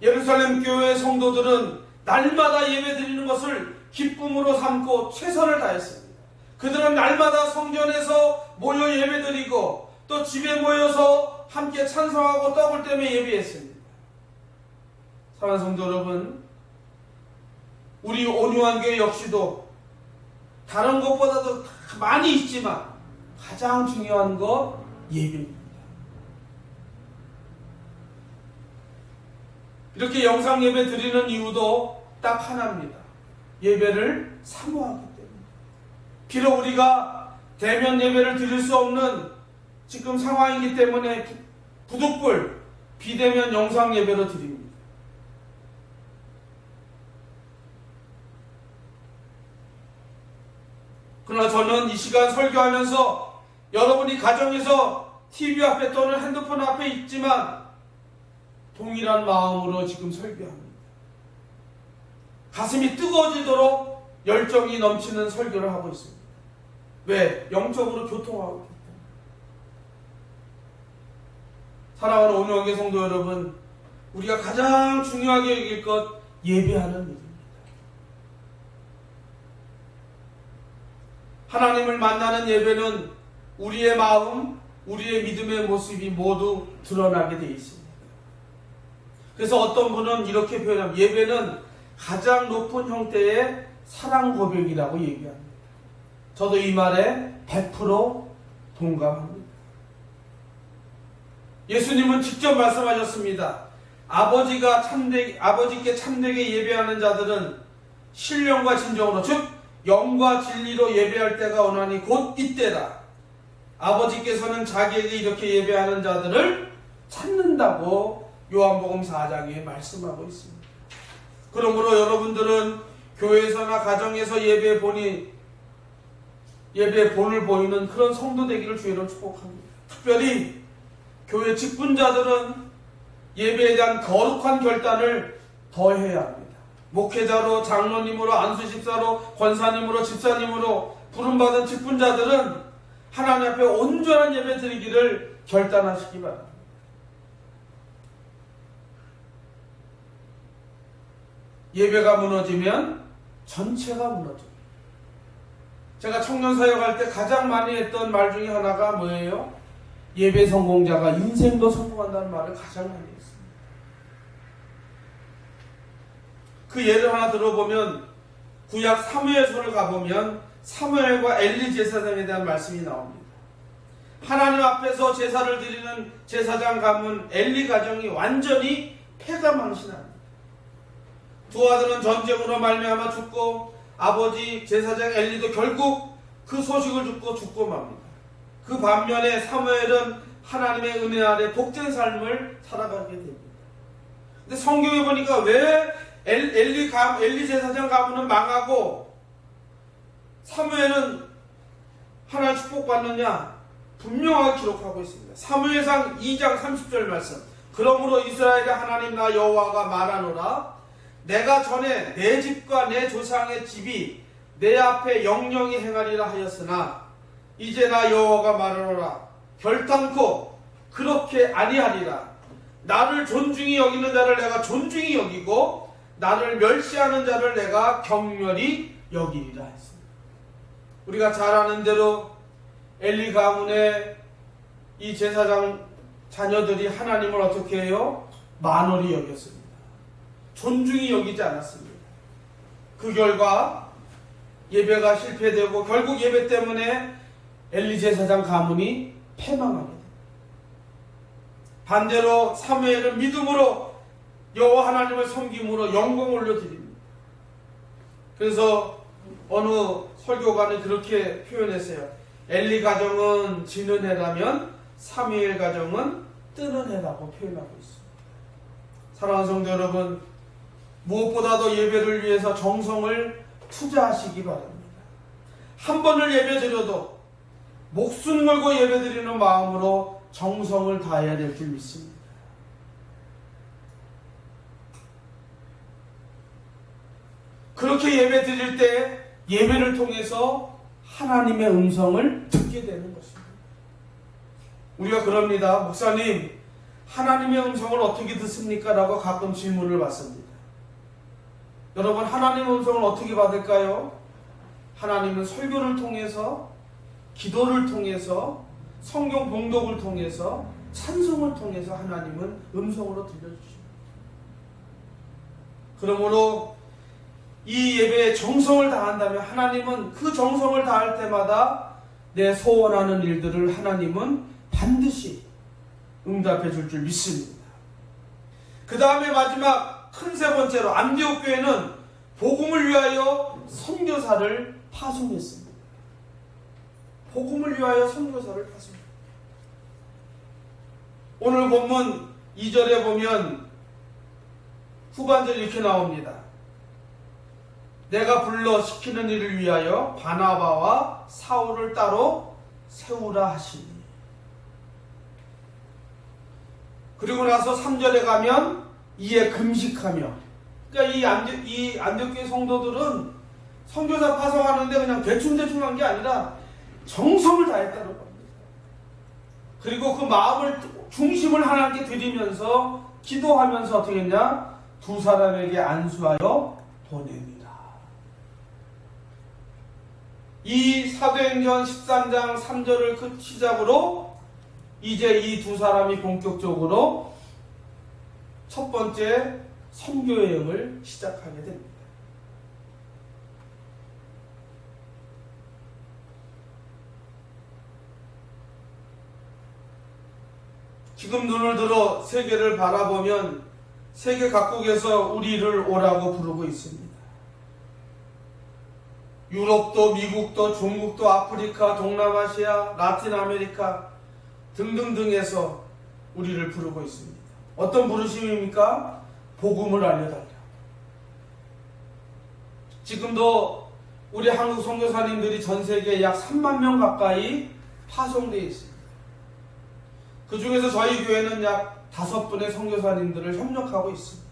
예루살렘 교회 성도들은 날마다 예배 드리는 것을 기쁨으로 삼고 최선을 다했습니다. 그들은 날마다 성전에서 모여 예배 드리고 또 집에 모여서 함께 찬송하고 떡을 떼며 예배했습니다. 사랑하는 성도 여러분, 우리 온유한 교회 역시도 다른 것보다도 많이 있지만 가장 중요한 것 예배입니다. 이렇게 영상 예배 드리는 이유도 딱 하나입니다. 예배를 사모하기 때문에. 비록 우리가 대면 예배를 드릴 수 없는 지금 상황이기 때문에 부득불 비대면 영상 예배로 드립니다. 그러나 저는 이 시간 설교하면서 여러분이 가정에서 TV 앞에 또는 핸드폰 앞에 있지만 동일한 마음으로 지금 설교합니다. 가슴이 뜨거워지도록 열정이 넘치는 설교를 하고 있습니다. 왜? 영적으로 교통하고 있기 때문에. 사랑하는 온유하게 성도 여러분, 우리가 가장 중요하게 여길 것 예배하는 일입니다. 하나님을 만나는 예배는 우리의 마음, 우리의 믿음의 모습이 모두 드러나게 되어 있습니다. 그래서 어떤 분은 이렇게 표현합니다. 예배는 가장 높은 형태의 사랑 고백이라고 얘기합니다. 저도 이 말에 100% 동감합니다. 예수님은 직접 말씀하셨습니다. 아버지께 참되게 예배하는 자들은 신령과 진정으로, 즉 영과 진리로 예배할 때가 오나니 곧 이때다. 아버지께서는 자기에게 이렇게 예배하는 자들을 찾는다고 요한복음 4장에 말씀하고 있습니다. 그러므로 여러분들은 교회에서나 가정에서 예배 본을 보이는 그런 성도 되기를 주의로 축복합니다. 특별히 교회 직분자들은 예배에 대한 거룩한 결단을 더 해야 합니다. 목회자로, 장로님으로, 안수집사로, 권사님으로, 집사님으로 부름받은 직분자들은 하나님 앞에 온전한 예배 드리기를 결단하시기 바랍니다. 예배가 무너지면 전체가 무너집니다. 제가 청년 사역할 때 가장 많이 했던 말 중에 하나가 뭐예요? 예배 성공자가 인생도 성공한다는 말을 가장 많이 했습니다. 그 예를 하나 들어보면 구약 사무엘서를 가보면 사무엘과 엘리 제사장에 대한 말씀이 나옵니다. 하나님 앞에서 제사를 드리는 제사장 가문 엘리 가정이 완전히 패가망신합니다. 두 아들은 전쟁으로 말미암아 죽고 아버지 제사장 엘리도 결국 그 소식을 듣고 죽고 맙니다. 그 반면에 사무엘은 하나님의 은혜 아래 복된 삶을 살아가게 됩니다. 근데 성경에 보니까 왜 엘리 제사장 가문은 망하고 사무엘은 하나님 축복받느냐? 분명하게 기록하고 있습니다. 사무엘상 2장 30절 말씀. 그러므로 이스라엘의 하나님 나 여호와가 말하노라. 내가 전에 내 집과 내 조상의 집이 내 앞에 영영히 행하리라 하였으나 이제 나 여호와가 말하노라. 결단코 그렇게 아니하리라. 나를 존중히 여기는 자를 내가 존중히 여기고 나를 멸시하는 자를 내가 경멸히 여기리라 했습니다. 우리가 잘 아는 대로 엘리 가문의 이 제사장 자녀들이 하나님을 어떻게 해요? 만홀히 여겼습니다. 존중히 여기지 않았습니다. 그 결과 예배가 실패되고 결국 예배 때문에 엘리 제사장 가문이 패망하게 됩니다. 반대로 사무엘은 믿음으로 여호와 하나님을 섬김으로 영광을 올려드립니다. 그래서 어느 설교가는 그렇게 표현했어요. 엘리 가정은 지는 해라면 사무엘 가정은 뜨는 해라고 표현하고 있습니다. 사랑하는 성도 여러분, 무엇보다도 예배를 위해서 정성을 투자하시기 바랍니다. 한 번을 예배 드려도 목숨 걸고 예배 드리는 마음으로 정성을 다해야 될 줄 믿습니다. 그렇게 예배 드릴 때 예배를 통해서 하나님의 음성을 듣게 되는 것입니다. 우리가 그럽니다. 목사님, 하나님의 음성을 어떻게 듣습니까? 라고 가끔 질문을 받습니다. 여러분, 하나님의 음성을 어떻게 받을까요? 하나님은 설교를 통해서, 기도를 통해서, 성경 봉독을 통해서, 찬송을 통해서 하나님은 음성으로 들려주십니다. 그러므로 이 예배에 정성을 다한다면 하나님은 그 정성을 다할 때마다 내 소원하는 일들을 하나님은 반드시 응답해 줄 줄 믿습니다. 그 다음에 마지막 큰 세 번째로 안디옥 교회는 복음을 위하여 선교사를 파송했습니다. 복음을 위하여 선교사를 파송했습니다. 오늘 본문 2절에 보면 후반절이 이렇게 나옵니다. 내가 불러 시키는 일을 위하여 바나바와 사울을 따로 세우라 하시니. 그리고 나서 3절에 가면 이에 금식하며. 그러니까 이 안디옥교회 성도들은 선교사 파송하는데 그냥 대충대충 한 게 아니라 정성을 다했다는 겁니다. 그리고 그 마음을 중심을 하나님께 드리면서 기도하면서 어떻게 했냐? 두 사람에게 안수하여 보냅니다. 이 사도행전 13장 3절을 시작으로 이제 이 두 사람이 본격적으로 첫 번째 선교 여행을 시작하게 됩니다. 지금 눈을 들어 세계를 바라보면 세계 각국에서 우리를 오라고 부르고 있습니다. 유럽도 미국도 중국도 아프리카 동남아시아 라틴 아메리카 등등등에서 우리를 부르고 있습니다. 어떤 부르심입니까? 복음을 알려달라. 지금도 우리 한국 선교사님들이 전 세계에 약 3만 명 가까이 파송되어 있습니다. 그 중에서 저희 교회는 약 5분의 선교사님들을 협력하고 있습니다.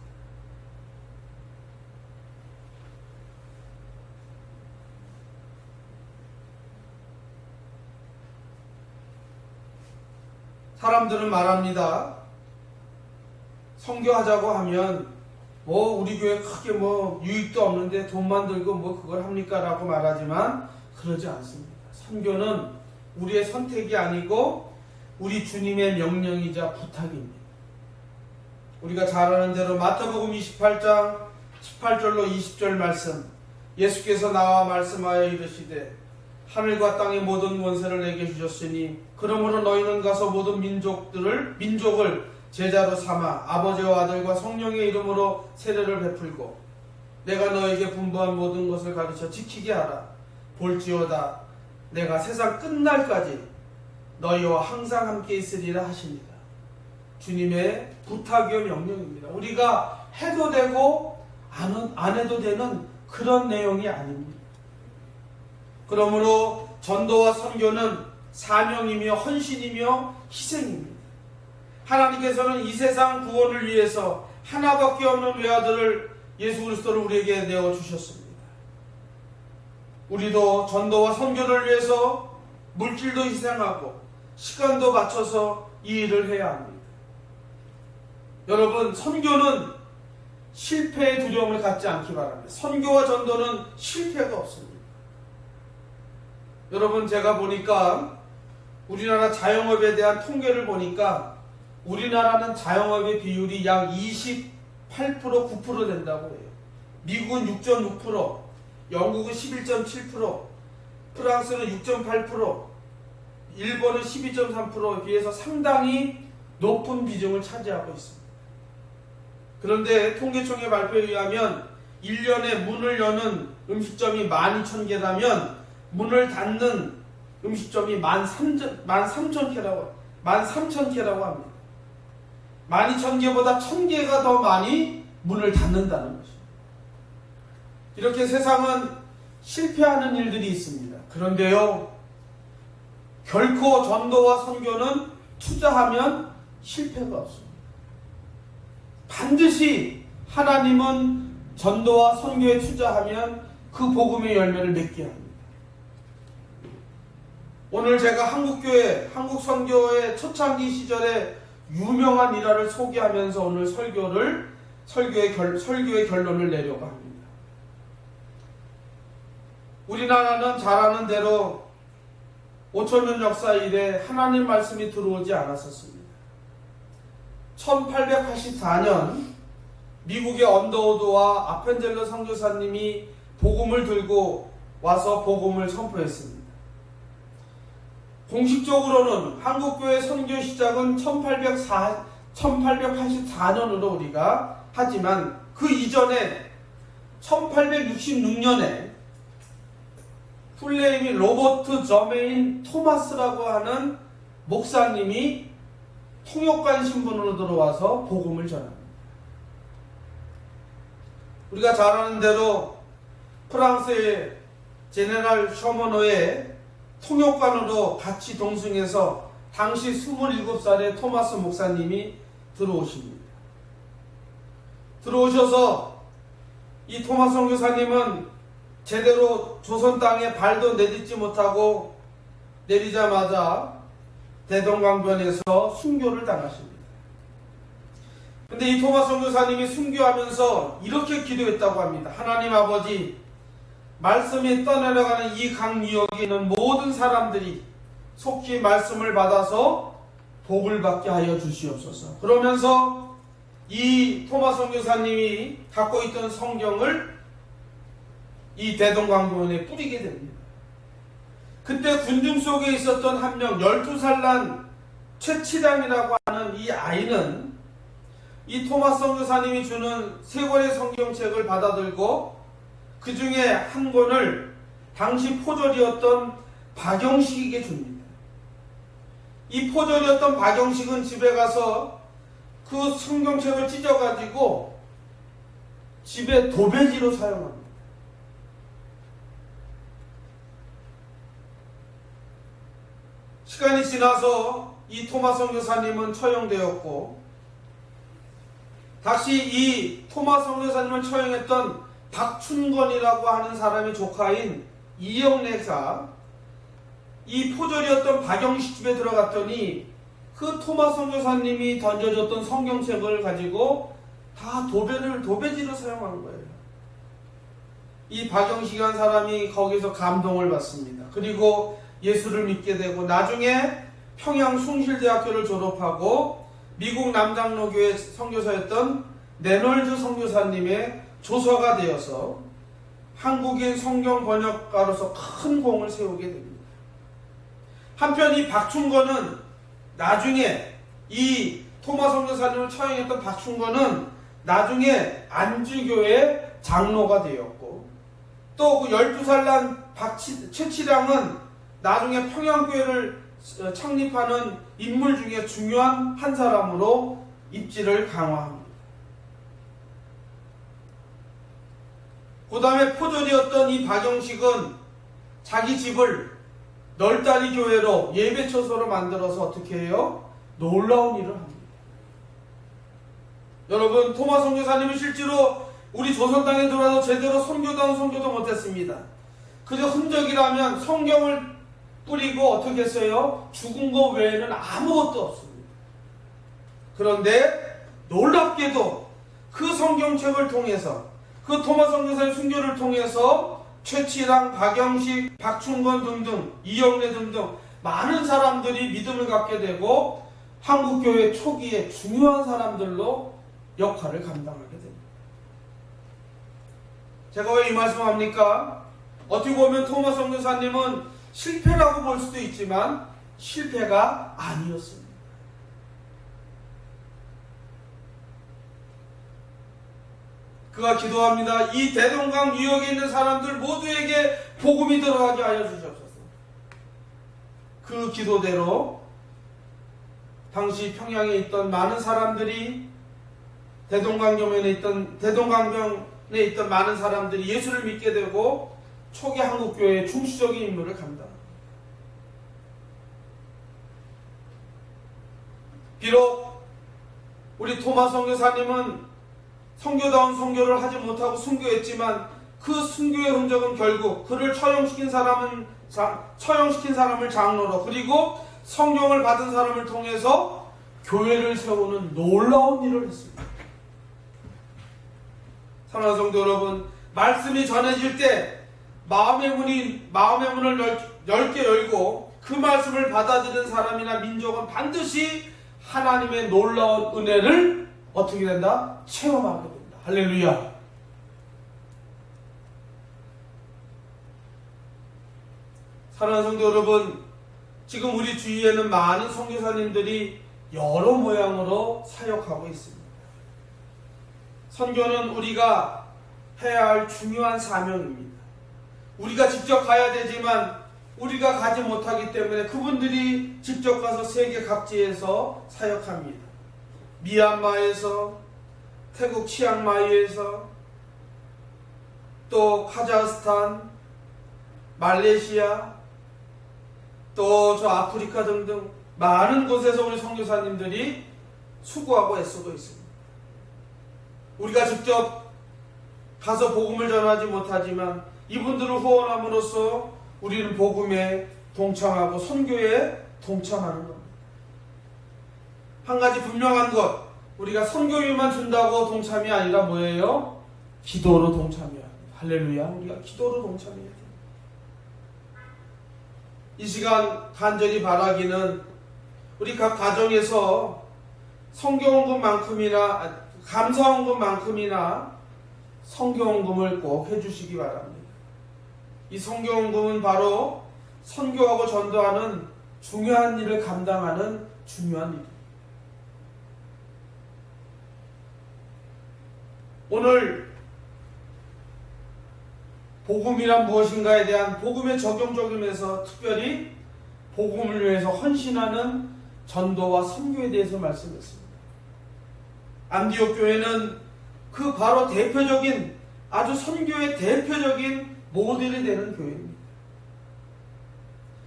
사람들은 말합니다. 선교하자고 하면 우리 교회 크게 유익도 없는데 돈만 들고 그걸 합니까? 라고 말하지만 그러지 않습니다. 선교는 우리의 선택이 아니고 우리 주님의 명령이자 부탁입니다. 우리가 잘 아는 대로 마태복음 28장 18절로 20절 말씀, 예수께서 나와 말씀하여 이르시되 하늘과 땅의 모든 권세를 내게 주셨으니 그러므로 너희는 가서 모든 민족을 제자로 삼아 아버지와 아들과 성령의 이름으로 세례를 베풀고 내가 너에게 분부한 모든 것을 가르쳐 지키게 하라. 볼지어다 내가 세상 끝날까지 너희와 항상 함께 있으리라 하십니다. 주님의 부탁이요 명령입니다. 우리가 해도 되고 안 해도 되는 그런 내용이 아닙니다. 그러므로 전도와 선교는 사명이며 헌신이며 희생입니다. 하나님께서는 이 세상 구원을 위해서 하나밖에 없는 외아들을 예수 그리스도를 우리에게 내어주셨습니다. 우리도 전도와 선교를 위해서 물질도 희생하고 시간도 맞춰서 이 일을 해야 합니다. 여러분, 선교는 실패의 두려움을 갖지 않기 바랍니다. 선교와 전도는 실패가 없습니다. 여러분, 제가 보니까 우리나라 자영업에 대한 통계를 보니까 우리나라는 자영업의 비율이 약 28% 9% 된다고 해요. 미국은 6.6%, 영국은 11.7%, 프랑스는 6.8%, 일본은 12.3%에 비해서 상당히 높은 비중을 차지하고 있습니다. 그런데 통계청의 발표에 의하면 1년에 문을 여는 음식점이 12,000개라면 문을 닫는 음식점이 13,000개라고 합니다. 12,000개보다 1,000개가 더 많이 문을 닫는다는 것입니다. 이렇게 세상은 실패하는 일들이 있습니다. 그런데요, 결코 전도와 선교는 투자하면 실패가 없습니다. 반드시 하나님은 전도와 선교에 투자하면 그 복음의 열매를 맺게 합니다. 오늘 제가 한국교회, 한국선교의 초창기 시절에 유명한 일화를 소개하면서 오늘 설교의 결론을 내려고 합니다. 우리나라는 잘 아는 대로 5,000년 역사 이래 하나님 말씀이 들어오지 않았었습니다. 1884년 미국의 언더우드와 아펜젤러 선교사님이 복음을 들고 와서 복음을 선포했습니다. 공식적으로는 한국교회 선교 시작은 1884년으로 우리가 하지만 그 이전에 1866년에 풀네임이 로버트 저메인 토마스라고 하는 목사님이 통역관 신분으로 들어와서 복음을 전합니다. 우리가 잘 아는 대로 프랑스의 제네랄 셔머노의 통역관으로 같이 동승해서 당시 27살의 토마스 목사님이 들어오십니다. 들어오셔서 이 토마스 선교사님은 제대로 조선 땅에 발도 내딛지 못하고 내리자마자 대동강변에서 순교를 당하십니다. 근데 이 토마스 선교사님이 순교하면서 이렇게 기도했다고 합니다. 하나님 아버지, 말씀이 떠내려가는 이 강유역에 있는 모든 사람들이 속히 말씀을 받아서 복을 받게 하여 주시옵소서. 그러면서 이 토마스 선교사님이 갖고 있던 성경을 이 대동강변에 뿌리게 됩니다. 그때 군중 속에 있었던 한 명 12살 난 최치량이라고 하는 이 아이는 이 토마스 선교사님이 주는 세 권의 성경책을 받아들고 그 중에 한 권을 당시 포졸이었던 박영식에게 줍니다. 이 포졸이었던 박영식은 집에 가서 그 성경책을 찢어가지고 집에 도배지로 사용합니다. 시간이 지나서 이 토마스 선교사님은 처형되었고 다시 이 토마스 선교사님을 처형했던 박춘권이라고 하는 사람의 조카인 이영래가 이 포졸이었던 박영식 집에 들어갔더니 그 토마스 선교사님이 던져줬던 성경책을 가지고 다 도배지로 사용한 거예요. 이 박영식이라는 사람이 거기서 감동을 받습니다. 그리고 예수를 믿게 되고 나중에 평양 숭실대학교를 졸업하고 미국 남장로교회 선교사였던 레놀드 선교사님의 조서가 되어서 한국인 성경 번역가로서 큰 공을 세우게 됩니다. 한편 이 박충건은 나중에 이 토마스 선교사님을 처형했던 박충건은 나중에 안주교회 장로가 되었고 또 그 12살 난 최치량은 나중에 평양교회를 창립하는 인물 중에 중요한 한 사람으로 입지를 강화합니다. 그 다음에 포졸이었던 이 박영식은 자기 집을 널다리 교회로 예배처소로 만들어서 어떻게 해요? 놀라운 일을 합니다. 여러분, 토마스 선교사님은 실제로 우리 조선 땅에 들어와서 제대로 선교도 못했습니다. 그저 흔적이라면 성경을 뿌리고 어떻게 했어요? 죽은 것 외에는 아무것도 없습니다. 그런데 놀랍게도 그 성경책을 통해서 그 토마스 선교사의 순교를 통해서 최치랑, 박영식, 박충건 등등, 이영래 등등 많은 사람들이 믿음을 갖게 되고 한국교회 초기에 중요한 사람들로 역할을 감당하게 됩니다. 제가 왜 이 말씀을 합니까? 어떻게 보면 토마 선교사님은 실패라고 볼 수도 있지만 실패가 아니었습니다. 그가 기도합니다. 이 대동강 유역에 있는 사람들 모두에게 복음이 들어가게 하여 주시옵소서. 그 기도대로 당시 평양에 있던 많은 사람들이 대동강변에 있던 많은 사람들이 예수를 믿게 되고 초기 한국교회의 중시적인 임무를 감당합니다. 비록 우리 토마 선교사님은 선교다운 선교를 하지 못하고 순교했지만 그 순교의 흔적은 결국 그를 처형시킨 사람을 장로로, 그리고 성경을 받은 사람을 통해서 교회를 세우는 놀라운 일을 했습니다. 사랑하는 성도 여러분, 말씀이 전해질 때 마음의 문을 넓게 열고 그 말씀을 받아들이는 사람이나 민족은 반드시 하나님의 놀라운 은혜를 어떻게 된다? 체험하게 된다. 할렐루야. 사랑하는 성도 여러분, 지금 우리 주위에는 많은 선교사님들이 여러 모양으로 사역하고 있습니다. 선교는 우리가 해야 할 중요한 사명입니다. 우리가 직접 가야 되지만 우리가 가지 못하기 때문에 그분들이 직접 가서 세계 각지에서 사역합니다. 미얀마에서, 태국 치앙마이에서, 또 카자흐스탄, 말레이시아, 또 저 아프리카 등등 많은 곳에서 우리 선교사님들이 수고하고 애쓰고 있습니다. 우리가 직접 가서 복음을 전하지 못하지만 이분들을 후원함으로써 우리는 복음에 동참하고 선교에 동참하는 겁니다. 한 가지 분명한 것, 우리가 선교비만 준다고 동참이 아니라 뭐예요? 기도로 동참해야 합니다. 할렐루야. 우리가 기도로 동참해야 됩니다. 이 시간 간절히 바라기는 우리 각 가정에서 성경헌금만큼이나 감사헌금만큼이나 성경헌금을 꼭 해주시기 바랍니다. 이 성경헌금은 바로 선교하고 전도하는 중요한 일을 감당하는 중요한 일입니다. 오늘 복음이란 무엇인가에 대한 복음의 적용적임에서 특별히 복음을 위해서 헌신하는 전도와 선교에 대해서 말씀했습니다. 안디옥 교회는 그 바로 대표적인, 아주 선교의 대표적인 모델이 되는 교회입니다.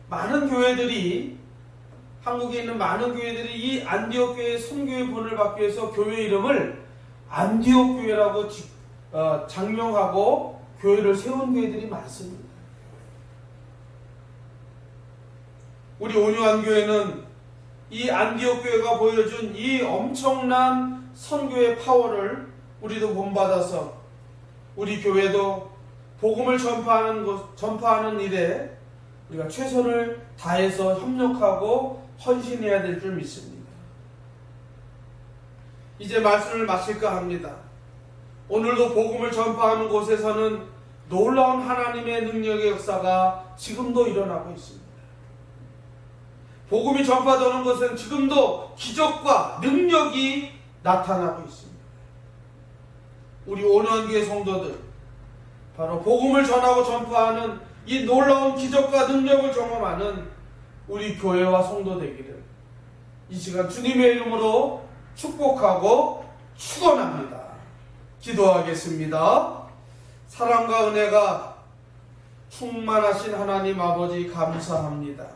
많은 교회들이, 한국에 있는 많은 교회들이 이 안디옥 교회의 선교의 본을 받기 위해서 교회 이름을 안디옥 교회라고 장명하고 교회를 세운 교회들이 많습니다. 우리 온유한 교회는 이 안디옥 교회가 보여준 이 엄청난 선교의 파워를 우리도 본받아서 우리 교회도 복음을 전파하는 일에 우리가 최선을 다해서 협력하고 헌신해야 될 줄 믿습니다. 이제 말씀을 마칠까 합니다. 오늘도 복음을 전파하는 곳에서는 놀라운 하나님의 능력의 역사가 지금도 일어나고 있습니다. 복음이 전파되는 것은 지금도 기적과 능력이 나타나고 있습니다. 우리 온원교회 성도들, 바로 복음을 전하고 전파하는 이 놀라운 기적과 능력을 경험하는 우리 교회와 성도 되기를 이 시간 주님의 이름으로 축복하고 축원합니다. 기도하겠습니다. 사랑과 은혜가 충만하신 하나님 아버지 감사합니다.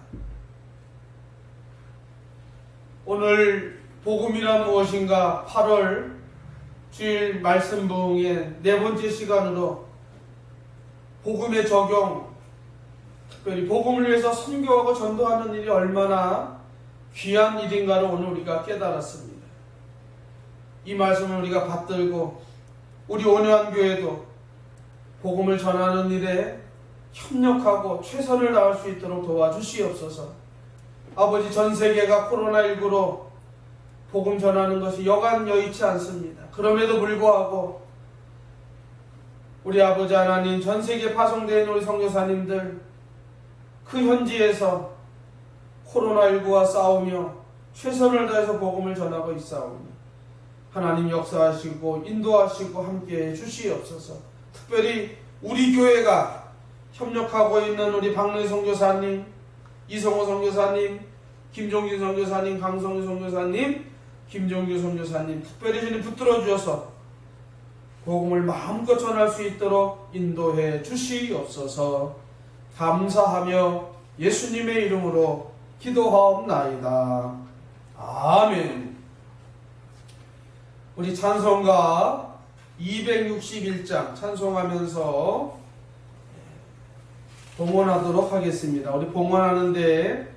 오늘 복음이란 무엇인가 8월 주일 말씀 부흥의 4번째 시간으로 복음의 적용, 특별히 복음을 위해서 선교하고 전도하는 일이 얼마나 귀한 일인가를 오늘 우리가 깨달았습니다. 이 말씀을 우리가 받들고 우리 온유한 교회도 복음을 전하는 일에 협력하고 최선을 다할 수 있도록 도와주시옵소서. 아버지, 전 세계가 코로나19로 복음 전하는 것이 여간 여의치 않습니다. 그럼에도 불구하고 우리 아버지 하나님, 전 세계에 파송된 우리 선교사님들 그 현지에서 코로나19와 싸우며 최선을 다해서 복음을 전하고 있사오니 하나님 역사하시고 인도하시고 함께해 주시옵소서. 특별히 우리 교회가 협력하고 있는 우리 박노희 선교사님, 이성호 선교사님, 김종진 선교사님, 강성규 선교사님, 김종규 선교사님 특별히 주님 붙들어 주셔서 복음을 마음껏 전할 수 있도록 인도해 주시옵소서. 감사하며 예수님의 이름으로 기도하옵나이다. 아멘. 우리 찬송가 261장 찬송하면서 봉헌하도록 하겠습니다. 우리 봉헌하는데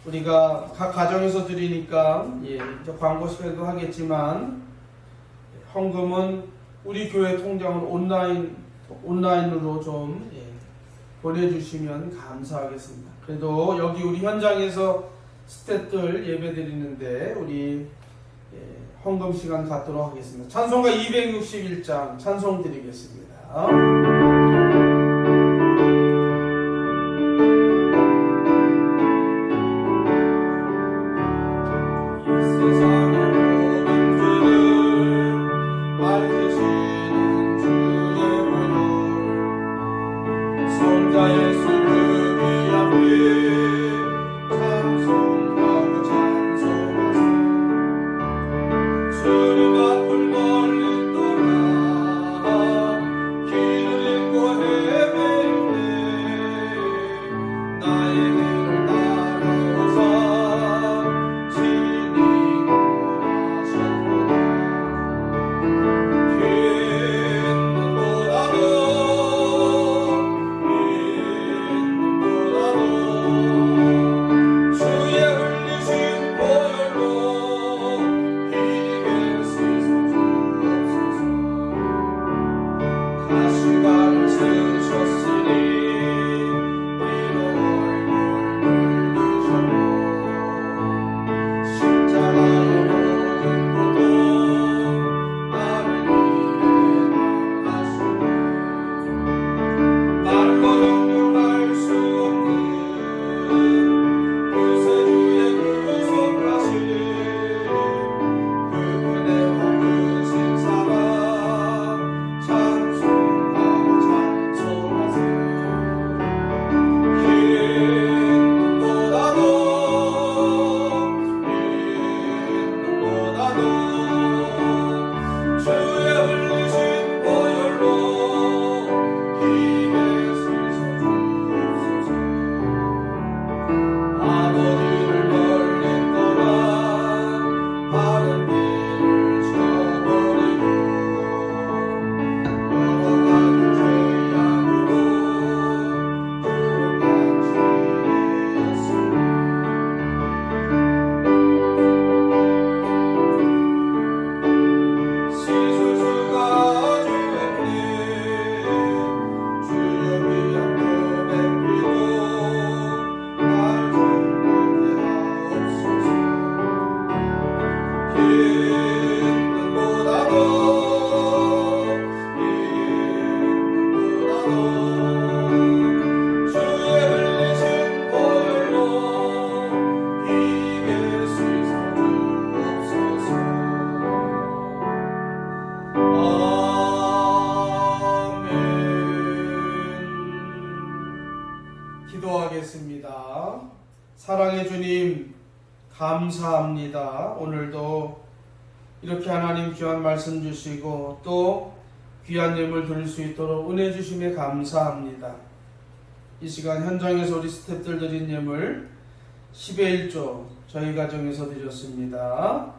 우리가 각 가정에서 드리니까 이제 광고 시간도 하겠지만 헌금은 우리 교회 통장은 온라인으로 좀 보내주시면 감사하겠습니다. 그래도 여기 우리 현장에서 스태프들 예배 드리는데 우리 헌금 시간 갖도록 하겠습니다. 찬송가 261장 찬송 드리겠습니다. 기도하겠습니다. 사랑의 주님 감사합니다. 오늘도 이렇게 하나님 귀한 말씀 주시고 또 귀한 예물 드릴 수 있도록 은혜 주심에 감사합니다. 이 시간 현장에서 우리 스태프들 드린 예물 10의 1조 저희 가정에서 드렸습니다.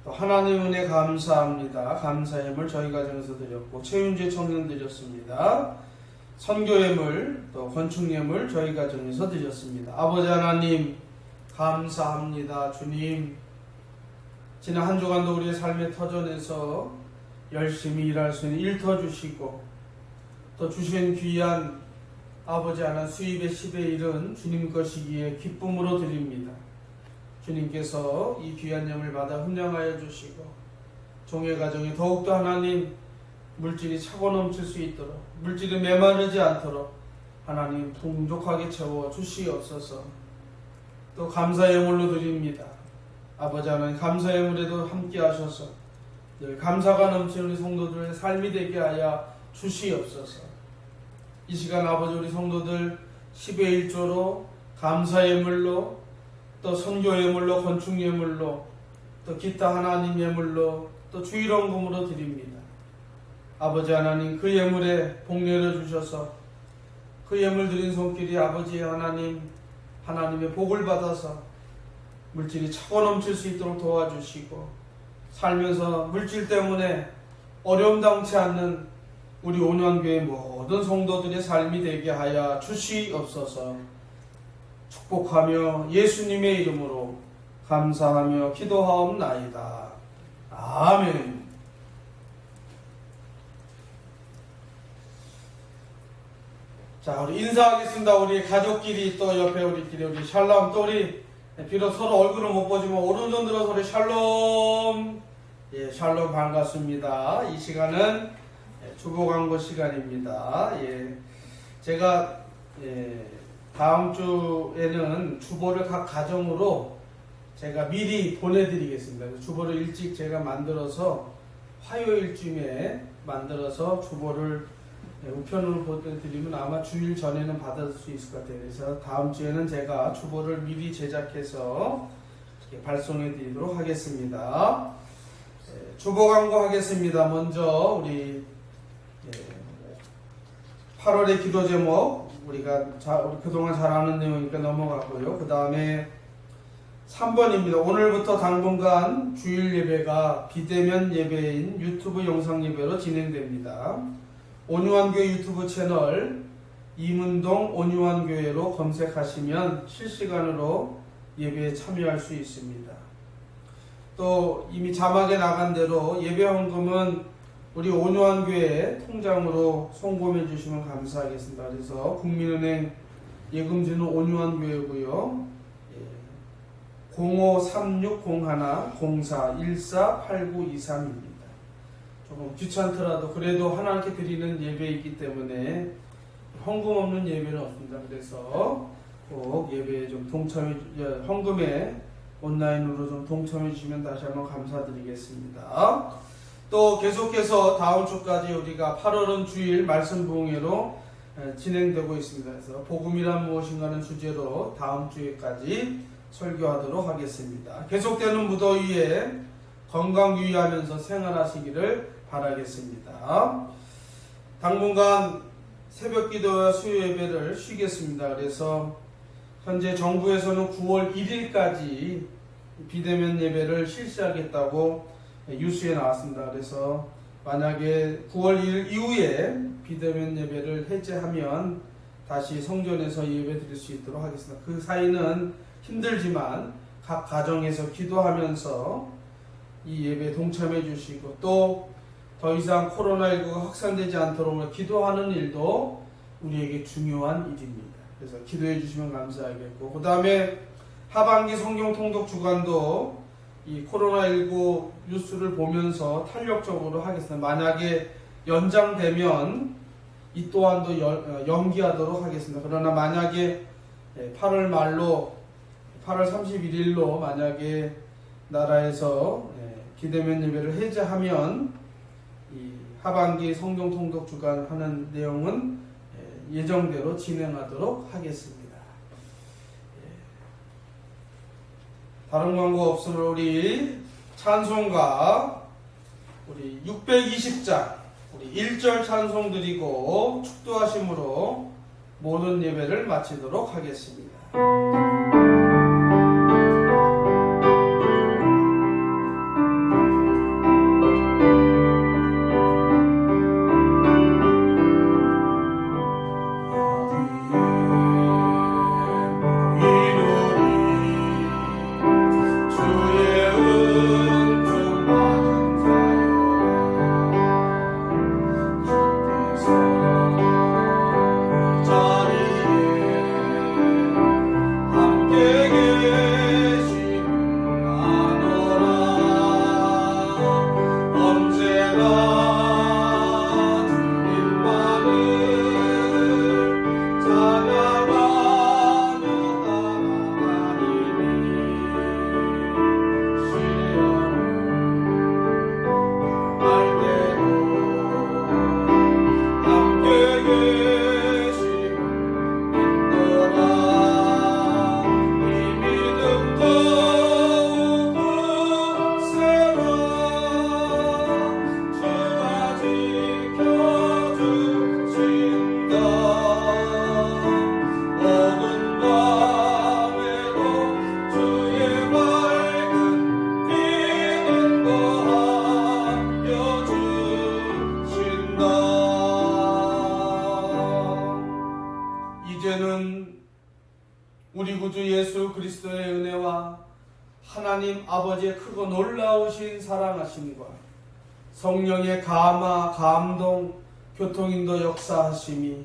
또 하나님 은혜 감사합니다. 감사 예물 저희 가정에서 드렸고 최윤재 청년 드렸습니다. 선교 예물 또 건축 예물 저희 가정에서 드렸습니다. 아버지 하나님 감사합니다. 주님 지난 한 주간도 우리의 삶의 터전에서 열심히 일할 수 있는 일터 주시고 또 주신 귀한 아버지 하나님 수입의 10의 1은 주님 것이기에 기쁨으로 드립니다. 주님께서 이 귀한 예물 받아 흠량하여 주시고 종의 가정에 더욱더 하나님 물질이 차고 넘칠 수 있도록, 물질이 메마르지 않도록 하나님 풍족하게 채워 주시옵소서. 또 감사 예물로 드립니다. 아버지 하나님, 감사 예물에도 함께 하셔서 늘 감사가 넘치는 우리 성도들의 삶이 되게 하여 주시옵소서. 이 시간 아버지, 우리 성도들 10의 1조로 감사 예물로, 또 선교 예물로, 건축 예물로, 또 기타 하나님 예물로, 또 주일원금으로 드립니다. 아버지 하나님, 그 예물에 복 내려주셔서 그 예물 드린 손길이 아버지 하나님, 하나님의 복을 받아서 물질이 차고 넘칠 수 있도록 도와주시고, 살면서 물질 때문에 어려움 당치 않는 우리 온유한교회 모든 성도들의 삶이 되게 하여 주시옵소서. 축복하며 예수님의 이름으로 감사하며 기도하옵나이다. 아멘. 자, 우리 인사하겠습니다. 우리 가족끼리, 또 옆에 우리 샬롬, 또 우리 비록 서로 얼굴은 못 보지만 오른손 들어서 우리 샬롬. 예, 샬롬 반갑습니다. 이 시간은 주보 광고 시간입니다. 예, 제가 다음 주에는 주보를 각 가정으로 제가 미리 보내드리겠습니다. 주보를 일찍 제가 만들어서 화요일쯤에 만들어서 주보를 우편으로 보내드리면 아마 주일 전에는 받을 수 있을 것 같아요. 그래서 다음 주에는 제가 주보를 미리 제작해서 발송해 드리도록 하겠습니다. 주보 광고 하겠습니다. 먼저 우리 8월의 기도 제목, 우리 그동안 잘 아는 내용이니까 넘어가고요. 그 다음에 3번입니다. 오늘부터 당분간 주일 예배가 비대면 예배인 유튜브 영상 예배로 진행됩니다. 온유한교회 유튜브 채널 이문동 온유한교회로 검색하시면 실시간으로 예배에 참여할 수 있습니다. 또 이미 자막에 나간 대로 예배 헌금은 우리 온유한교회 통장으로 송금해 주시면 감사하겠습니다. 그래서 국민은행 예금주는 온유한교회고요. 05360104148923입니다. 조금 귀찮더라도 그래도 하나님께 드리는 예배이기 때문에 헌금 없는 예배는 없습니다. 그래서 꼭 예배에 좀 헌금에 온라인으로 좀 동참해 주시면 다시 한번 감사드리겠습니다. 또 계속해서 다음 주까지 우리가 8월은 주일 말씀 부흥회로 진행되고 있습니다. 그래서 복음이란 무엇인가는 주제로 다음 주에까지 설교하도록 하겠습니다. 계속되는 무더위에 건강 유의하면서 생활하시기를 바라겠습니다. 당분간 새벽 기도와 수요 예배를 쉬겠습니다. 그래서 현재 정부에서는 9월 1일까지 비대면 예배를 실시하겠다고 뉴스에 나왔습니다. 그래서 만약에 9월 1일 이후에 비대면 예배를 해제하면 다시 성전에서 예배 드릴 수 있도록 하겠습니다. 그 사이는 힘들지만 각 가정에서 기도하면서 이 예배에 동참해 주시고, 또 더 이상 코로나19가 확산되지 않도록 기도하는 일도 우리에게 중요한 일입니다. 그래서 기도해 주시면 감사하겠고, 그 다음에 하반기 성경 통독 주간도 이 코로나19 뉴스를 보면서 탄력적으로 하겠습니다. 만약에 연장되면 이 또한도 연기하도록 하겠습니다. 그러나 만약에 8월 말로 8월 31일로 만약에 나라에서 비대면 예배를 해제하면 이 하반기 성경 통독 주간 하는 내용은 예정대로 진행하도록 하겠습니다. 다른 광고 없으면 우리 찬송가 우리 620장 우리 1절 찬송 드리고 축도하심으로 모든 예배를 마치도록 하겠습니다. 함께 구주 예수 그리스도의 은혜와 하나님 아버지의 크고 놀라우신 사랑하심과 성령의 감화, 감동, 교통인도 역사하심이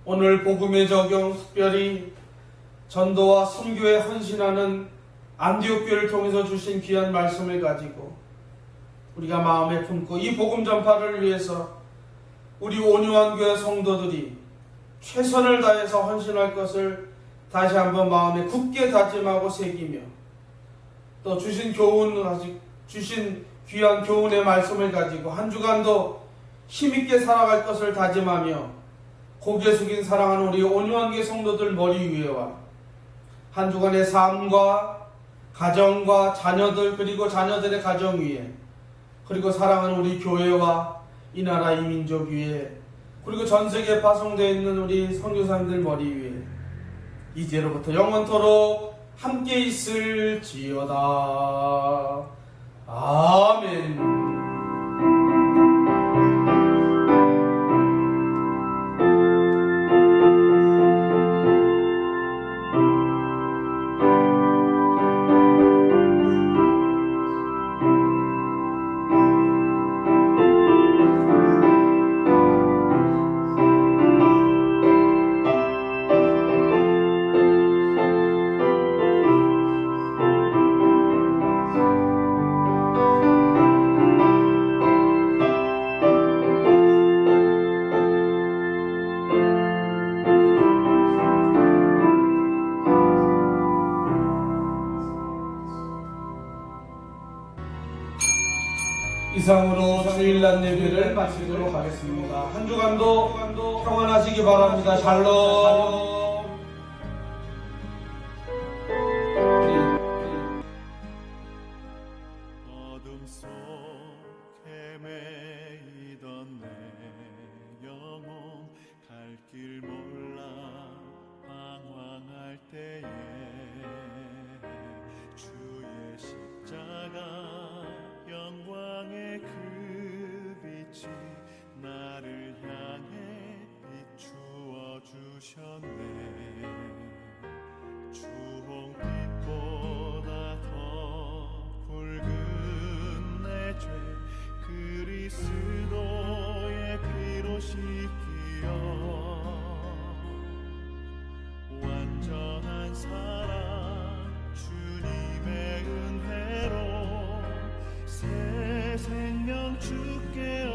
오늘 복음의 적용, 특별히 전도와 선교에 헌신하는 안디옥 교회를 통해서 주신 귀한 말씀을 가지고 우리가 마음에 품고 이 복음 전파를 위해서 우리 온유한 교회 성도들이 최선을 다해서 헌신할 것을 다시 한번 마음에 굳게 다짐하고 새기며 또 주신 귀한 교훈의 말씀을 가지고 한 주간도 힘있게 살아갈 것을 다짐하며 고개 숙인 사랑하는 우리 온유한 교회 성도들 머리 위에와 한 주간의 삶과 가정과 자녀들 그리고 자녀들의 가정 위에 그리고 사랑하는 우리 교회와 이 나라 이 민족 위에 그리고 전 세계에 파송되어 있는 우리 선교사님들 머리 위에 이제로부터 영원토록 함께 있을지어다. 아멘. 이상으로 주일날 예배를 마치도록 하겠습니다. 한 주간도 평안하시기 바랍니다. 샬롬. 어둠 속 헤매이던 내 영혼 갈 길 몰라 방황할 때에 주의 십자가 영광의 그 빛이 나를 향해 비추어 주셨네. 주홍빛보다 더 붉은 내 죄 그리스도의 피로 씻기어 완전한 사랑 주님의 은혜로 새 생명 주께